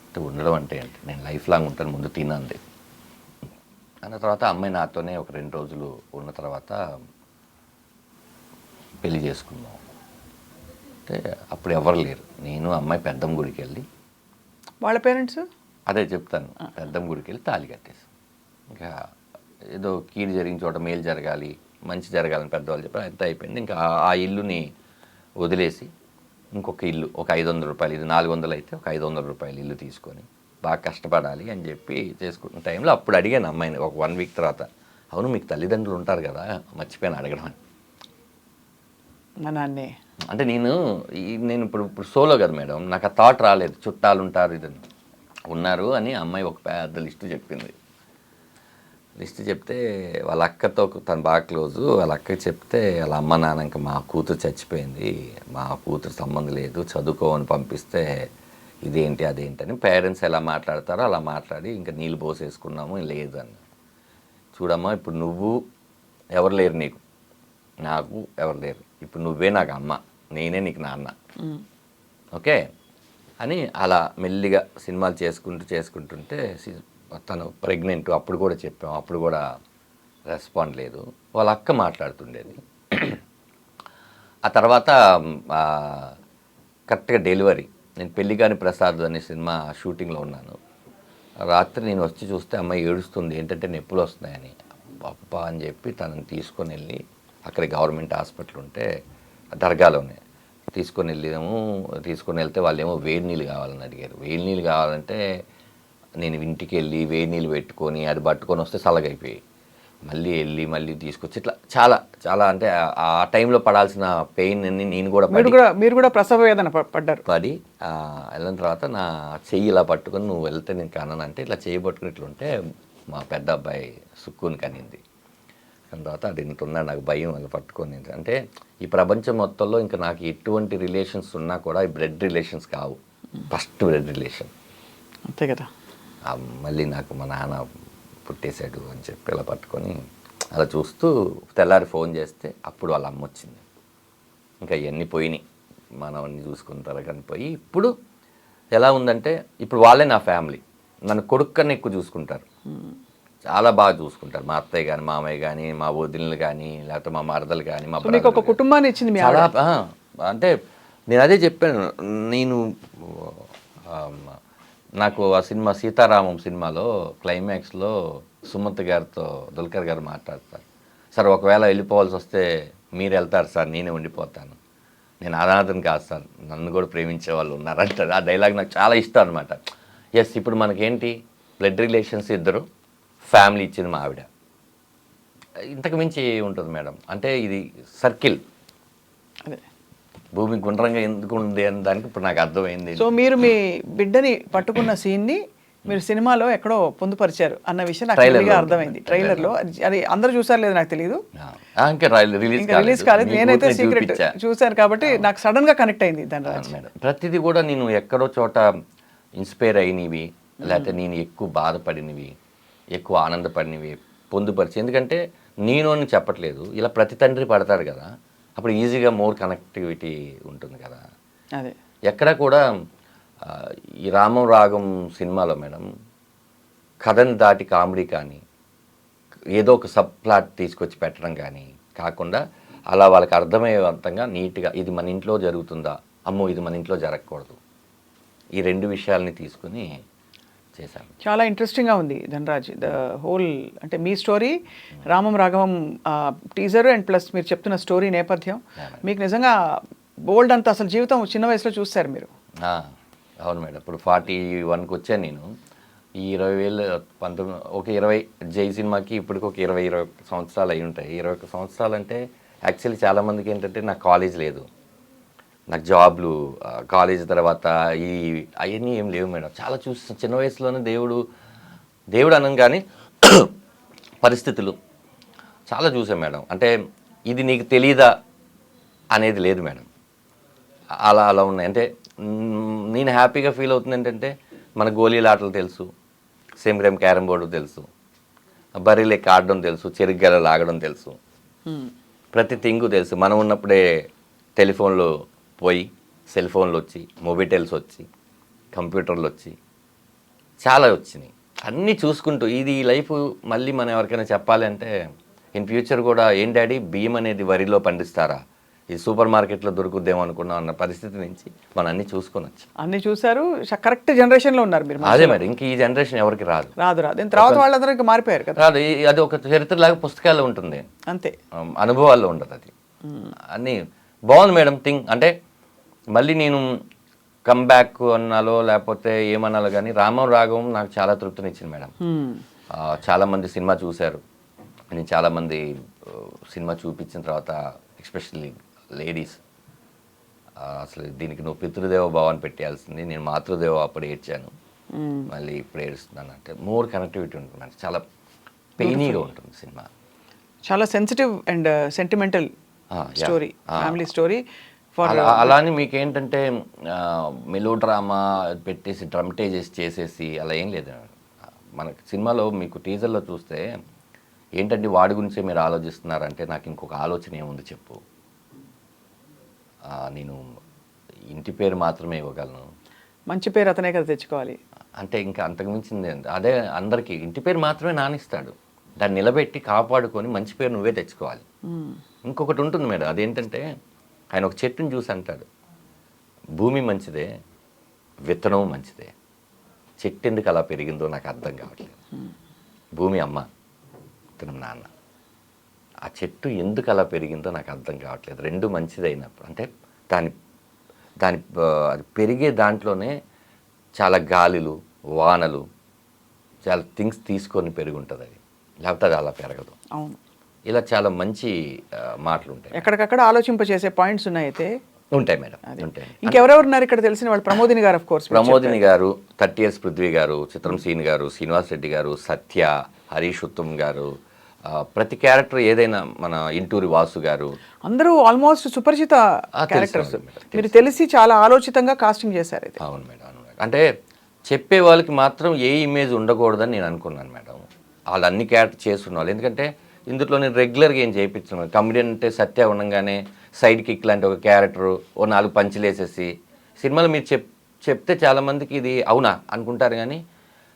అంటే ఉండడం అంటే ఏంటి, నేను లైఫ్ లాంగ్ ఉంటాను, ముందు తినంది. అన్న తర్వాత అమ్మాయి నాతోనే ఒక 2 రోజులు ఉన్న తర్వాత పెళ్లి చేసుకున్నాం. అంటే అప్పుడు ఎవరు లేరు, నేను అమ్మాయి పెద్దమ్మ గుడికి వెళ్ళి, వాళ్ళ పేరెంట్స్ అదే చెప్తాను, పెద్దమ్మ గుడికి వెళ్ళి తాళి కట్టేసాం. ఇంకా ఏదో కీడు జరిగిన చోట మేలు జరగాలి, మంచి జరగాలని పెద్దవాళ్ళు చెప్పారు, అంతా అయిపోయింది. ఇంకా ఆ ఇల్లుని వదిలేసి ఇంకొక ఇల్లు, ఒక 500 రూపాయలు, ఇది 400 అయితే ఒక 500 రూపాయలు ఇల్లు తీసుకొని బాగా కష్టపడాలి అని చెప్పి చేసుకుంటున్న టైంలో అప్పుడు అడిగాను అమ్మాయిని ఒక 1 వీక్ తర్వాత, అవును మీకు తల్లిదండ్రులు ఉంటారు కదా, మర్చిపోయాను అడగడం అని. మా నాన్నే అంటే నేను ఇప్పుడు సోలో కదా మేడం, నాకు ఆ థాట్ రాలేదు, చుట్టాలు ఉంటారు ఇదని ఉన్నారు అని. అమ్మాయి ఒక పెద్ద లిస్టు చెప్పింది. లిస్ట్ చెప్తే వాళ్ళ అక్కతో తను బాగా క్లోజు, వాళ్ళ అక్కకి చెప్తే వాళ్ళ అమ్మ నాన్న ఇంకా మా కూతురు చచ్చిపోయింది, మా కూతురు సంబంధం లేదు, చదువుకోమని పంపిస్తే ఇదేంటి అదేంటి అని పేరెంట్స్ ఎలా మాట్లాడతారో అలా మాట్లాడి ఇంకా నీళ్ళు పోసేసుకున్నాము, లేదు అని. చూడమ్మా ఇప్పుడు నువ్వు ఎవరు లేరు, నీకు నాకు ఎవరు లేరు, ఇప్పుడు నువ్వే నాకు అమ్మ, నేనే నీకు నాన్న, ఓకే అని అలా మెల్లిగా సినిమాలు చేసుకుంటుంటే తను ప్రెగ్నెంట్, అప్పుడు కూడా చెప్పాం, అప్పుడు కూడా రెస్పాండ్ లేదు. వాళ్ళ అక్క మాట్లాడుతుండేది. ఆ తర్వాత కరెక్ట్గా డెలివరీ, నేను పెళ్లిగాని ప్రసాద్ అనే సినిమా షూటింగ్లో ఉన్నాను. రాత్రి నేను వచ్చి చూస్తే అమ్మాయి ఏడుస్తుంది, ఏంటంటే నొప్పులు వస్తున్నాయని. అబ్బా అని చెప్పి తనని తీసుకొని వెళ్ళి అక్కడ గవర్నమెంట్ హాస్పిటల్ ఉంటే దర్గాలోనే తీసుకొని వెళ్తే వాళ్ళు ఏమో వేడి నీళ్ళు కావాలని అడిగారు. వేడి నీళ్ళు కావాలంటే నేను ఇంటికి వెళ్ళి వేడి నీళ్ళు పెట్టుకొని అది పట్టుకొని వస్తే చల్లగైపోయాయి. మళ్ళీ తీసుకొచ్చి ఇట్లా చాలా చాలా అంటే ఆ టైంలో పడాల్సిన పెయిన్ అన్ని నేను కూడా మీరు కూడా ప్రసవ వేదన పడి వెళ్ళిన తర్వాత నా చెయ్యి ఇలా పట్టుకొని నువ్వు వెళ్తే నేను కన్నానంటే ఇట్లా చెయ్యి పట్టుకుని ఇట్లుంటే మా పెద్ద అబ్బాయి సుక్కుని కనింది. దాని తర్వాత అది ఇంటున్నాడు, నాకు భయం అలా పట్టుకొని. అంటే ఈ ప్రపంచం మొత్తంలో ఇంకా నాకు ఎటువంటి రిలేషన్స్ ఉన్నా కూడా ఈ బ్లడ్ రిలేషన్స్ కావు, ఫస్ట్ బ్లడ్ రిలేషన్ అంతే కదా. మళ్ళీ నాకు మా నాన్న పుట్టేశాడు అని చెప్పి ఇలా పట్టుకొని అలా చూస్తూ తెల్లారి ఫోన్ చేస్తే అప్పుడు వాళ్ళ అమ్మ వచ్చింది. ఇంకా ఇవన్నీ పోయినాయి, మనవన్నీ చూసుకుంటారు కానీ పోయి. ఇప్పుడు ఎలా ఉందంటే ఇప్పుడు వాళ్ళే నా ఫ్యామిలీ, నన్ను కొడుక్కని ఎక్కువ చూసుకుంటారు, చాలా బాగా చూసుకుంటారు. మా అత్తయ్య కానీ మామయ్య కానీ మా వదినలు కానీ లేకపోతే మా మరదలు కానీ మా మీకు ఒక కుటుంబాన్ని ఇచ్చింది చాలా. అంటే నేను అదే చెప్పాను, నేను నాకు ఆ సినిమా సీతారామం సినిమాలో క్లైమాక్స్లో సుమంత్ గారితో దుల్కర్ గారు మాట్లాడతారు, సార్ ఒకవేళ వెళ్ళిపోవాల్సి వస్తే మీరు వెళ్తారు సార్, నేనే ఉండిపోతాను, నేను అనాథని కాదు సార్, నన్ను కూడా ప్రేమించే వాళ్ళు ఉన్నారంటారు. ఆ డైలాగ్ నాకు చాలా ఇష్టం అనమాట. ఎస్, ఇప్పుడు మనకేంటి బ్లడ్ రిలేషన్స్ ఇద్దరు, ఫ్యామిలీ ఇచ్చింది మా ఆవిడ, ఇంతకు మించి ఉంటుంది మేడం. అంటే ఇది సర్కిల్, అదే భూమి గుండ్రంగా ఎందుకు ఉంది అని దానికి ఇప్పుడు నాకు అర్థమైంది. సో మీరు మీ బిడ్డని పట్టుకున్న సీన్ని మీరు సినిమాలో ఎక్కడో పొందుపరిచారు అన్న విషయం నాకు క్లియర్గా అర్థమైంది. ట్రైలర్లో అది అందరూ చూసారు లేదు నాకు తెలియదు, ఇంకా రిలీజ్ కాలేదు. నేనైతే సీక్రెట్ చూశాను కాబట్టి నాకు సడన్ గా కనెక్ట్ అయింది దాని మేడం. ప్రతిదీ కూడా నేను ఎక్కడో చోట ఇన్స్పైర్ అయినవి, లేకపోతే నేను ఎక్కువ బాధపడినవి, ఎక్కువ ఆనందపడినవి పొందుపరిచి, ఎందుకంటే నేను అని చెప్పట్లేదు, ఇలా ప్రతి తండ్రి పడతాడు కదా, అప్పుడు ఈజీగా మోర్ కనెక్టివిటీ ఉంటుంది కదా. అదే ఎక్కడ కూడా ఈ రామం రాగం సినిమాలో మేడం కథని దాటి కామెడీ కానీ ఏదో ఒక సబ్ ప్లాట్ తీసుకొచ్చి పెట్టడం కానీ కాకుండా అలా వాళ్ళకి అర్థమయ్యేవంతంగా నీట్గా ఇది మన ఇంట్లో జరుగుతుందా, అమ్మో ఇది మన ఇంట్లో జరగకూడదు, ఈ 2 విషయాలని తీసుకుని చేశాను. చాలా ఇంట్రెస్టింగ్గా ఉంది ధనరాజ్, ద హోల్ అంటే మీ story, Ramam Raghavam teaser and plus మీరు చెప్తున్న స్టోరీ నేపథ్యం. మీకు నిజంగా బోల్డ్ అంత అసలు జీవితం చిన్న వయసులో చూస్తారు మీరు. అవును మేడం, ఇప్పుడు 41కి వచ్చాను నేను. ఈ 20,000 20 జై సినిమాకి ఇప్పటికి ఒక 20 సంవత్సరాలు అయి ఉంటాయి. 21 సంవత్సరాలు అంటే యాక్చువల్లీ చాలామందికి ఏంటంటే నాకు కాలేజ్ లేదు, నాకు జాబ్లు, కాలేజ్ తర్వాత అవన్నీ ఏం లేవు మేడం. చాలా చూసి చిన్న వయసులోనే దేవుడు అనగానే పరిస్థితులు చాలా చూసాం మేడం. అంటే ఇది నీకు తెలీదా అనేది లేదు మేడం. అలా ఉన్నాయి. అంటే నేను హ్యాపీగా ఫీల్ అవుతుంది ఏంటంటే మన గోళీల ఆటలు తెలుసు, సేమ్ గేమ్ క్యారమ్ బోర్డు తెలుసు, బర్రెలు ఎక్కి ఆడడం తెలుసు, చెరుగ్గల లాగడం తెలుసు, ప్రతి థింగు తెలుసు. మనం ఉన్నప్పుడే టెలిఫోన్లు పోయి సెల్ ఫోన్లు వచ్చి, మొబైటెల్స్ వచ్చి, కంప్యూటర్లు వచ్చి చాలా వచ్చినాయి. అన్నీ చూసుకుంటూ ఈ లైఫ్ మళ్ళీ మనం ఎవరికైనా చెప్పాలి అంటే ఇన్ ఫ్యూచర్ కూడా ఏం డాడీ బియ్యం అనేది వరిలో పండిస్తారా, ఈ సూపర్ మార్కెట్లో దొరుకుద్దేమో అనుకున్నాం అన్న పరిస్థితి నుంచి మనం అన్నీ చూసుకొని వచ్చాం. అన్ని చూసారు, కరెక్ట్ జనరేషన్లో ఉన్నారు మీరు. అదే మరి ఇంక ఈ జనరేషన్ ఎవరికి రాదు. దీని తర్వాత వాళ్ళందరూ ఇంకా మారిపోయారు కదా. రాదు. అది ఒక చరిత్రలాగా పుస్తకాల్లో ఉంటుంది, అంతే, అనుభవాల్లో ఉండదు. అది అన్నీ బాగుంది మేడం థింగ్. అంటే మళ్ళీ నేను కమ్బ్యాక్ అన్నాలో లేకపోతే ఏమన్నాలో కానీ రామం రాఘవం నాకు చాలా తృప్తినిచ్చింది మేడం. చాలామంది సినిమా చూశారు, నేను చాలామంది సినిమా చూపించిన తర్వాత ఎస్పెషల్లీ లేడీస్ అసలు దీనికి నువ్వు పితృదేవ భావాన్ని పెట్టేయాల్సింది, నేను మాతృదేవ అప్పుడు ఏడ్చాను, మళ్ళీ ఇప్పుడు ఏడుస్తున్నాను అంటే మోర్ కనెక్టివిటీ ఉంటుంది మేడం. చాలా పెయినీగా ఉంటుంది సినిమా. చాలా sensitive and sentimental story, family story. అలానే మీకేంటంటే మెలో డ్రామా పెట్టేసి డ్రమటైజెస్ చేసేసి అలా ఏం లేదు మనకి సినిమాలో. మీకు టీజర్లో చూస్తే ఏంటంటే వాడి గురించే మీరు ఆలోచిస్తున్నారంటే నాకు ఇంకొక ఆలోచన ఏముంది చెప్పు, నేను ఇంటి పేరు మాత్రమే ఇవ్వగలను, మంచి పేరు అతనే కదా తెచ్చుకోవాలి అంటే ఇంకా అంతకుమించింది అదే. అందరికీ ఇంటి పేరు మాత్రమే నానిస్తాడు, దాన్ని నిలబెట్టి కాపాడుకొని మంచి పేరు నువ్వే తెచ్చుకోవాలి. ఇంకొకటి ఉంటుంది మేడం, అదేంటంటే ఆయన ఒక చెట్టుని చూసి అంటాడు, భూమి మంచిదే, విత్తనం మంచిదే, చెట్టు ఎందుకు అలా పెరిగిందో నాకు అర్థం కావట్లేదు. భూమి అమ్మ, విత్తనం నాన్న, ఆ చెట్టు ఎందుకు అలా పెరిగిందో నాకు అర్థం కావట్లేదు. రెండు మంచిదైనప్పుడు అంటే దాని అది పెరిగే దాంట్లోనే చాలా గాలులు, వానలు, చాలా థింగ్స్ తీసుకొని పెరిగి ఉంటుంది అది, లేకపోతే అది అలా పెరగదు. అవును, ఇలా చాలా మంచి మాటలు ఉంటాయి. ఎక్కడికక్కడ ఆలోచింపచేసే పాయింట్స్ ఉన్నాయి అయితే ఉంటాయి మేడం, ఉంటాయి. ఇంకెవరెవరు ఉన్నారు ఇక్కడ తెలిసిన వాళ్ళు? ప్రమోదిని గారు, ఆఫ్ కోర్స్ ప్రమోదిని గారు, 30 years పృథ్వీ గారు, చిత్రం సీన్ గారు, శ్రీనివాస్ రెడ్డి గారు, సత్య, హరీష్ ఉత్తమ్ గారు, ప్రతి క్యారెక్టర్ ఏదైనా మన ఇంటూరి వాసు గారు, అందరూ ఆల్మోస్ట్ సుపరిచిత క్యారెక్టర్స్. మీరు తెలిసి చాలా ఆలోచితంగా కాస్టింగ్ చేశారు ఇది. అవును మేడం, అవును మేడం. అంటే చెప్పే వాళ్ళకి మాత్రం ఏ ఇమేజ్ ఉండకూడదని నేను అనుకున్నాను మేడం. వాళ్ళు అన్ని క్యారెక్టర్ చేస్తున్న వాళ్ళు, ఎందుకంటే ఇందులో నేను రెగ్యులర్గా ఏం చేయించాను. కమెడియన్ అంటే సత్య ఉండగానే సైడ్ కిక్ లాంటి ఒక క్యారెక్టరు, ఓ 4 పంచులు వేసేసి సినిమాలో మీరు చెప్తే చాలామందికి ఇది అవునా అనుకుంటారు. కానీ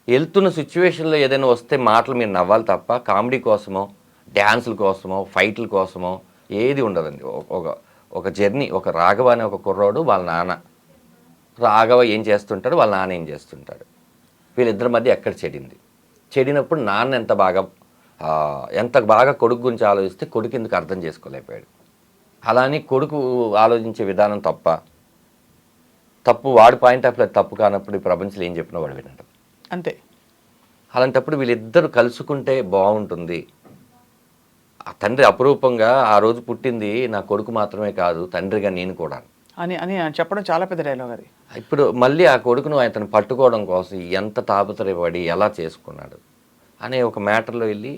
వెళ్తున్న సిచ్యువేషన్లో ఏదైనా వస్తే మాటలు మీరు నవ్వాలి తప్ప కామెడీ కోసమో, డ్యాన్సుల కోసమో, ఫైట్ల కోసమో ఏది ఉండదండి. ఒక జర్నీ, ఒక రాఘవ అనే ఒక కుర్రాడు, వాళ్ళ నాన్న రాఘవ ఏం చేస్తుంటాడు, వాళ్ళ నాన్న ఏం చేస్తుంటాడు, వీళ్ళిద్దరి మధ్య ఎక్కడ చెడినప్పుడు నాన్న ఎంత బాగా కొడుకు గురించి ఆలోచిస్తే కొడుకు ఎందుకు అర్థం చేసుకోలేకపోయాడు. అలానే కొడుకు ఆలోచించే విధానం తప్పు వాడి పాయింట్ ఆఫ్ వ్యూ తప్పు కానప్పుడు ఈ ప్రపంచంలో ఏం చెప్పినా వాడు వినడం అంతే. అలాంటప్పుడు వీళ్ళిద్దరు కలుసుకుంటే బాగుంటుంది. ఆ తండ్రి అపురూపంగా ఆ రోజు పుట్టింది నా కొడుకు మాత్రమే కాదు, తండ్రిగా నేను కూడా అని చెప్పడం చాలా పెద్ద డైలాగ్ అది. ఇప్పుడు మళ్ళీ ఆ కొడుకును అతను పట్టుకోవడం కోసం ఎంత తాపత్రయపడి ఎలా చేసుకున్నాడు అనే ఒక మ్యాటర్లో వెళ్ళి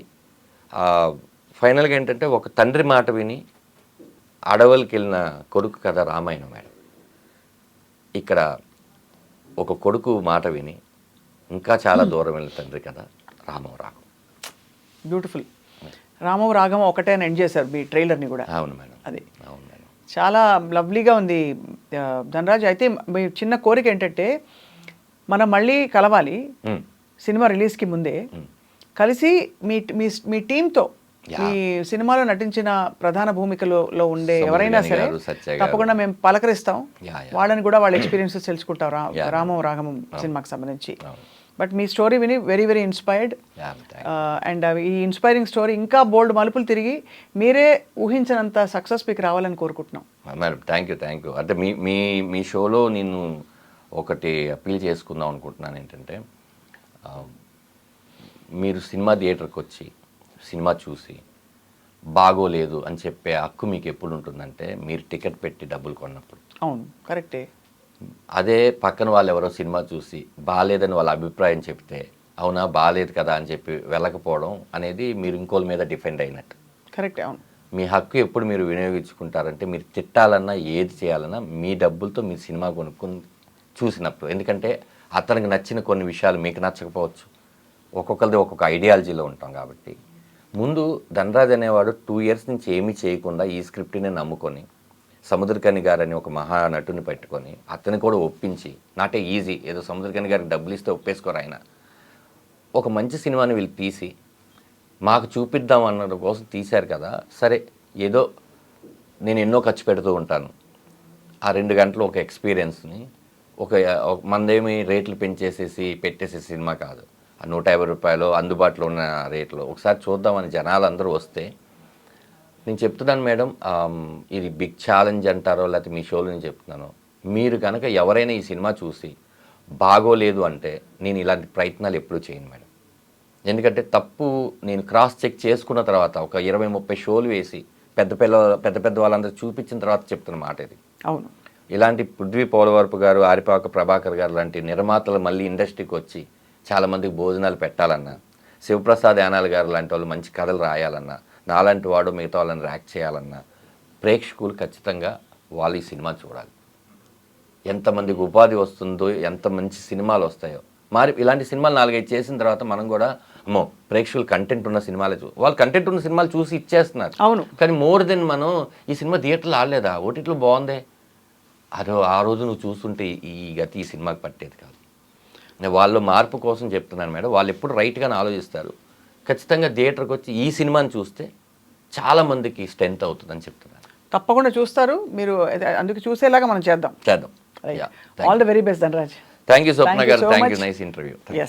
ఫైనల్గా ఏంటంటే ఒక తండ్రి మాట విని అడవులకి వెళ్ళిన కొడుకు కథ రామాయణం మేడం. ఇక్కడ ఒక కొడుకు మాట విని ఇంకా చాలా దూరం వెళ్ళిన తండ్రి కథ రామం రాఘవం. బ్యూటిఫుల్. రామం రాఘవం ఒకటే అని ఎండ్ చేశారు మీ ట్రైలర్ని కూడా. అవును మేడం, అది అవును మేడం, చాలా లవ్లీగా ఉంది ధనరాజ్. అయితే మీ చిన్న కోరిక ఏంటంటే మనం మళ్ళీ కలవాలి సినిమా రిలీజ్కి ముందే, కలిసి మీ టీంతో ఈ సినిమాలో నటించిన ప్రధాన భూమికలో ఉండే ఎవరైనా సరే తప్పకుండా మేము పలకరిస్తాం, వాళ్ళని కూడా వాళ్ళ ఎక్స్పీరియన్సెస్ తెలుసుకుంటాం రామం రాఘవం సినిమాకి సంబంధించి. బట్ మీ స్టోరీ విని వెరీ వెరీ ఇన్స్పైర్డ్. అండ్ ఈ ఇన్స్పైరింగ్ స్టోరీ ఇంకా బోల్డ్ మలుపులు తిరిగి మీరే ఊహించినంత సక్సెస్ మీకు రావాలని కోరుకుంటున్నాం. Madam thank you. అంటే మీ షోలో నేను ఒకటి అప్పీల్ చేసుకుందాం అనుకుంటున్నాను ఏంటంటే, మీరు సినిమా థియేటర్కి వచ్చి సినిమా చూసి బాగోలేదు అని చెప్పే హక్కు మీకు ఎప్పుడు ఉంటుందంటే మీరు టికెట్ పెట్టి డబ్బులు కొన్నప్పుడు. అవును, కరెక్టే. అదే పక్కన వాళ్ళు ఎవరో సినిమా చూసి బాగాలేదని వాళ్ళ అభిప్రాయం చెప్తే అవునా బాగాలేదు కదా అని చెప్పి వెళ్ళకపోవడం అనేది మీరు ఇంకోళ్ళ మీద డిఫెండ్ అయినట్టు. కరెక్టే, అవును. మీ హక్కు ఎప్పుడు మీరు వినియోగించుకుంటారంటే మీరు తిట్టాలన్నా ఏది చేయాలన్నా మీ డబ్బులతో మీరు సినిమా కొనుక్కొని చూసినప్పుడు. ఎందుకంటే అతనికి నచ్చిన కొన్ని విషయాలు మీకు నచ్చకపోవచ్చు, ఒక్కొక్కరిది ఒక్కొక్క ఐడియాలజీలో ఉంటాం కాబట్టి. ముందు ధనరాజ్ అనేవాడు 2 years నుంచి ఏమీ చేయకుండా ఈ స్క్రిప్ట్ని నమ్ముకొని సముద్రకని గారని ఒక మహా నటుని పెట్టుకొని అతని కూడా ఒప్పించి, నాటే ఈజీ ఏదో సముద్రకని గారికి డబ్బులు ఇస్తే ఒప్పేసుకోరు ఆయన. ఒక మంచి సినిమాని వీళ్ళు తీసి మాకు చూపిద్దాం అన్న కోసం తీశారు కదా. సరే ఏదో నేను ఎన్నో ఖర్చు పెడుతూ ఉంటాను, ఆ 2 గంటలు ఒక ఎక్స్పీరియన్స్ని మనదేమి రేట్లు పెంచేసేసి పెట్టేసే సినిమా కాదు. ఆ 150 రూపాయలు అందుబాటులో ఉన్న రేట్లో ఒకసారి చూద్దామని జనాలు అందరూ వస్తే నేను చెప్తున్నాను మేడం, ఇది బిగ్ ఛాలెంజ్ అంటారో లేకపోతే మీ షోలో నేను చెప్తున్నాను, మీరు కనుక ఎవరైనా ఈ సినిమా చూసి బాగోలేదు అంటే నేను ఇలాంటి ప్రయత్నాలు ఎప్పుడూ చేయను మేడం. ఎందుకంటే తప్పు నేను క్రాస్ చెక్ చేసుకున్న తర్వాత ఒక 20-30 షోలు వేసి పెద్ద పెద్ద వాళ్ళందరూ చూపించిన తర్వాత చెప్తున్న మాట ఇది. అవును. ఇలాంటి పృథ్వీ పోలవరపు గారు, ఆరిపాక ప్రభాకర్ గారు లాంటి నిర్మాతలు మళ్ళీ ఇండస్ట్రీకి వచ్చి చాలామందికి భోజనాలు పెట్టాలన్నా, శివప్రసాద్ యానాల్ గారు లాంటి వాళ్ళు మంచి కథలు రాయాలన్నా, నాలాంటి వాడు మిగతా వాళ్ళని ర్యాక్ చేయాలన్నా ప్రేక్షకులు ఖచ్చితంగా వాళ్ళు ఈ సినిమా చూడాలి. ఎంతమందికి ఉపాధి వస్తుందో, ఎంత మంచి సినిమాలు వస్తాయో. మరి ఇలాంటి సినిమాలు 4-5 చేసిన తర్వాత మనం కూడా అమ్మో ప్రేక్షకులు కంటెంట్ ఉన్న సినిమాలే వాళ్ళు కంటెంట్ ఉన్న సినిమాలు చూసి ఇచ్చేస్తున్నారు. అవును. కానీ మోర్ దెన్ మనం ఈ సినిమా థియేటర్లో ఆడలేదా, ఓటీటీలో బాగుందే, అదో ఆ రోజు నువ్వు చూస్తుంటే ఈ గతి ఈ సినిమాకి పట్టేది కాదు. నేను వాళ్ళ మార్పు కోసం చెప్తున్నాను మేడం. వాళ్ళు ఎప్పుడు రైట్గానే ఆలోచిస్తారు. ఖచ్చితంగా థియేటర్కి వచ్చి ఈ సినిమాని చూస్తే చాలామందికి స్ట్రెంత్ అవుతుందని చెప్తున్నాను. తప్పకుండా చూస్తారు మీరు, అందుకు చూసేలాగా మనం చేద్దాం. చేద్దాం. All the very best Dhanraj. Thank you Swapna Thank you గారు, so thank you, much. Nice interview. Yes.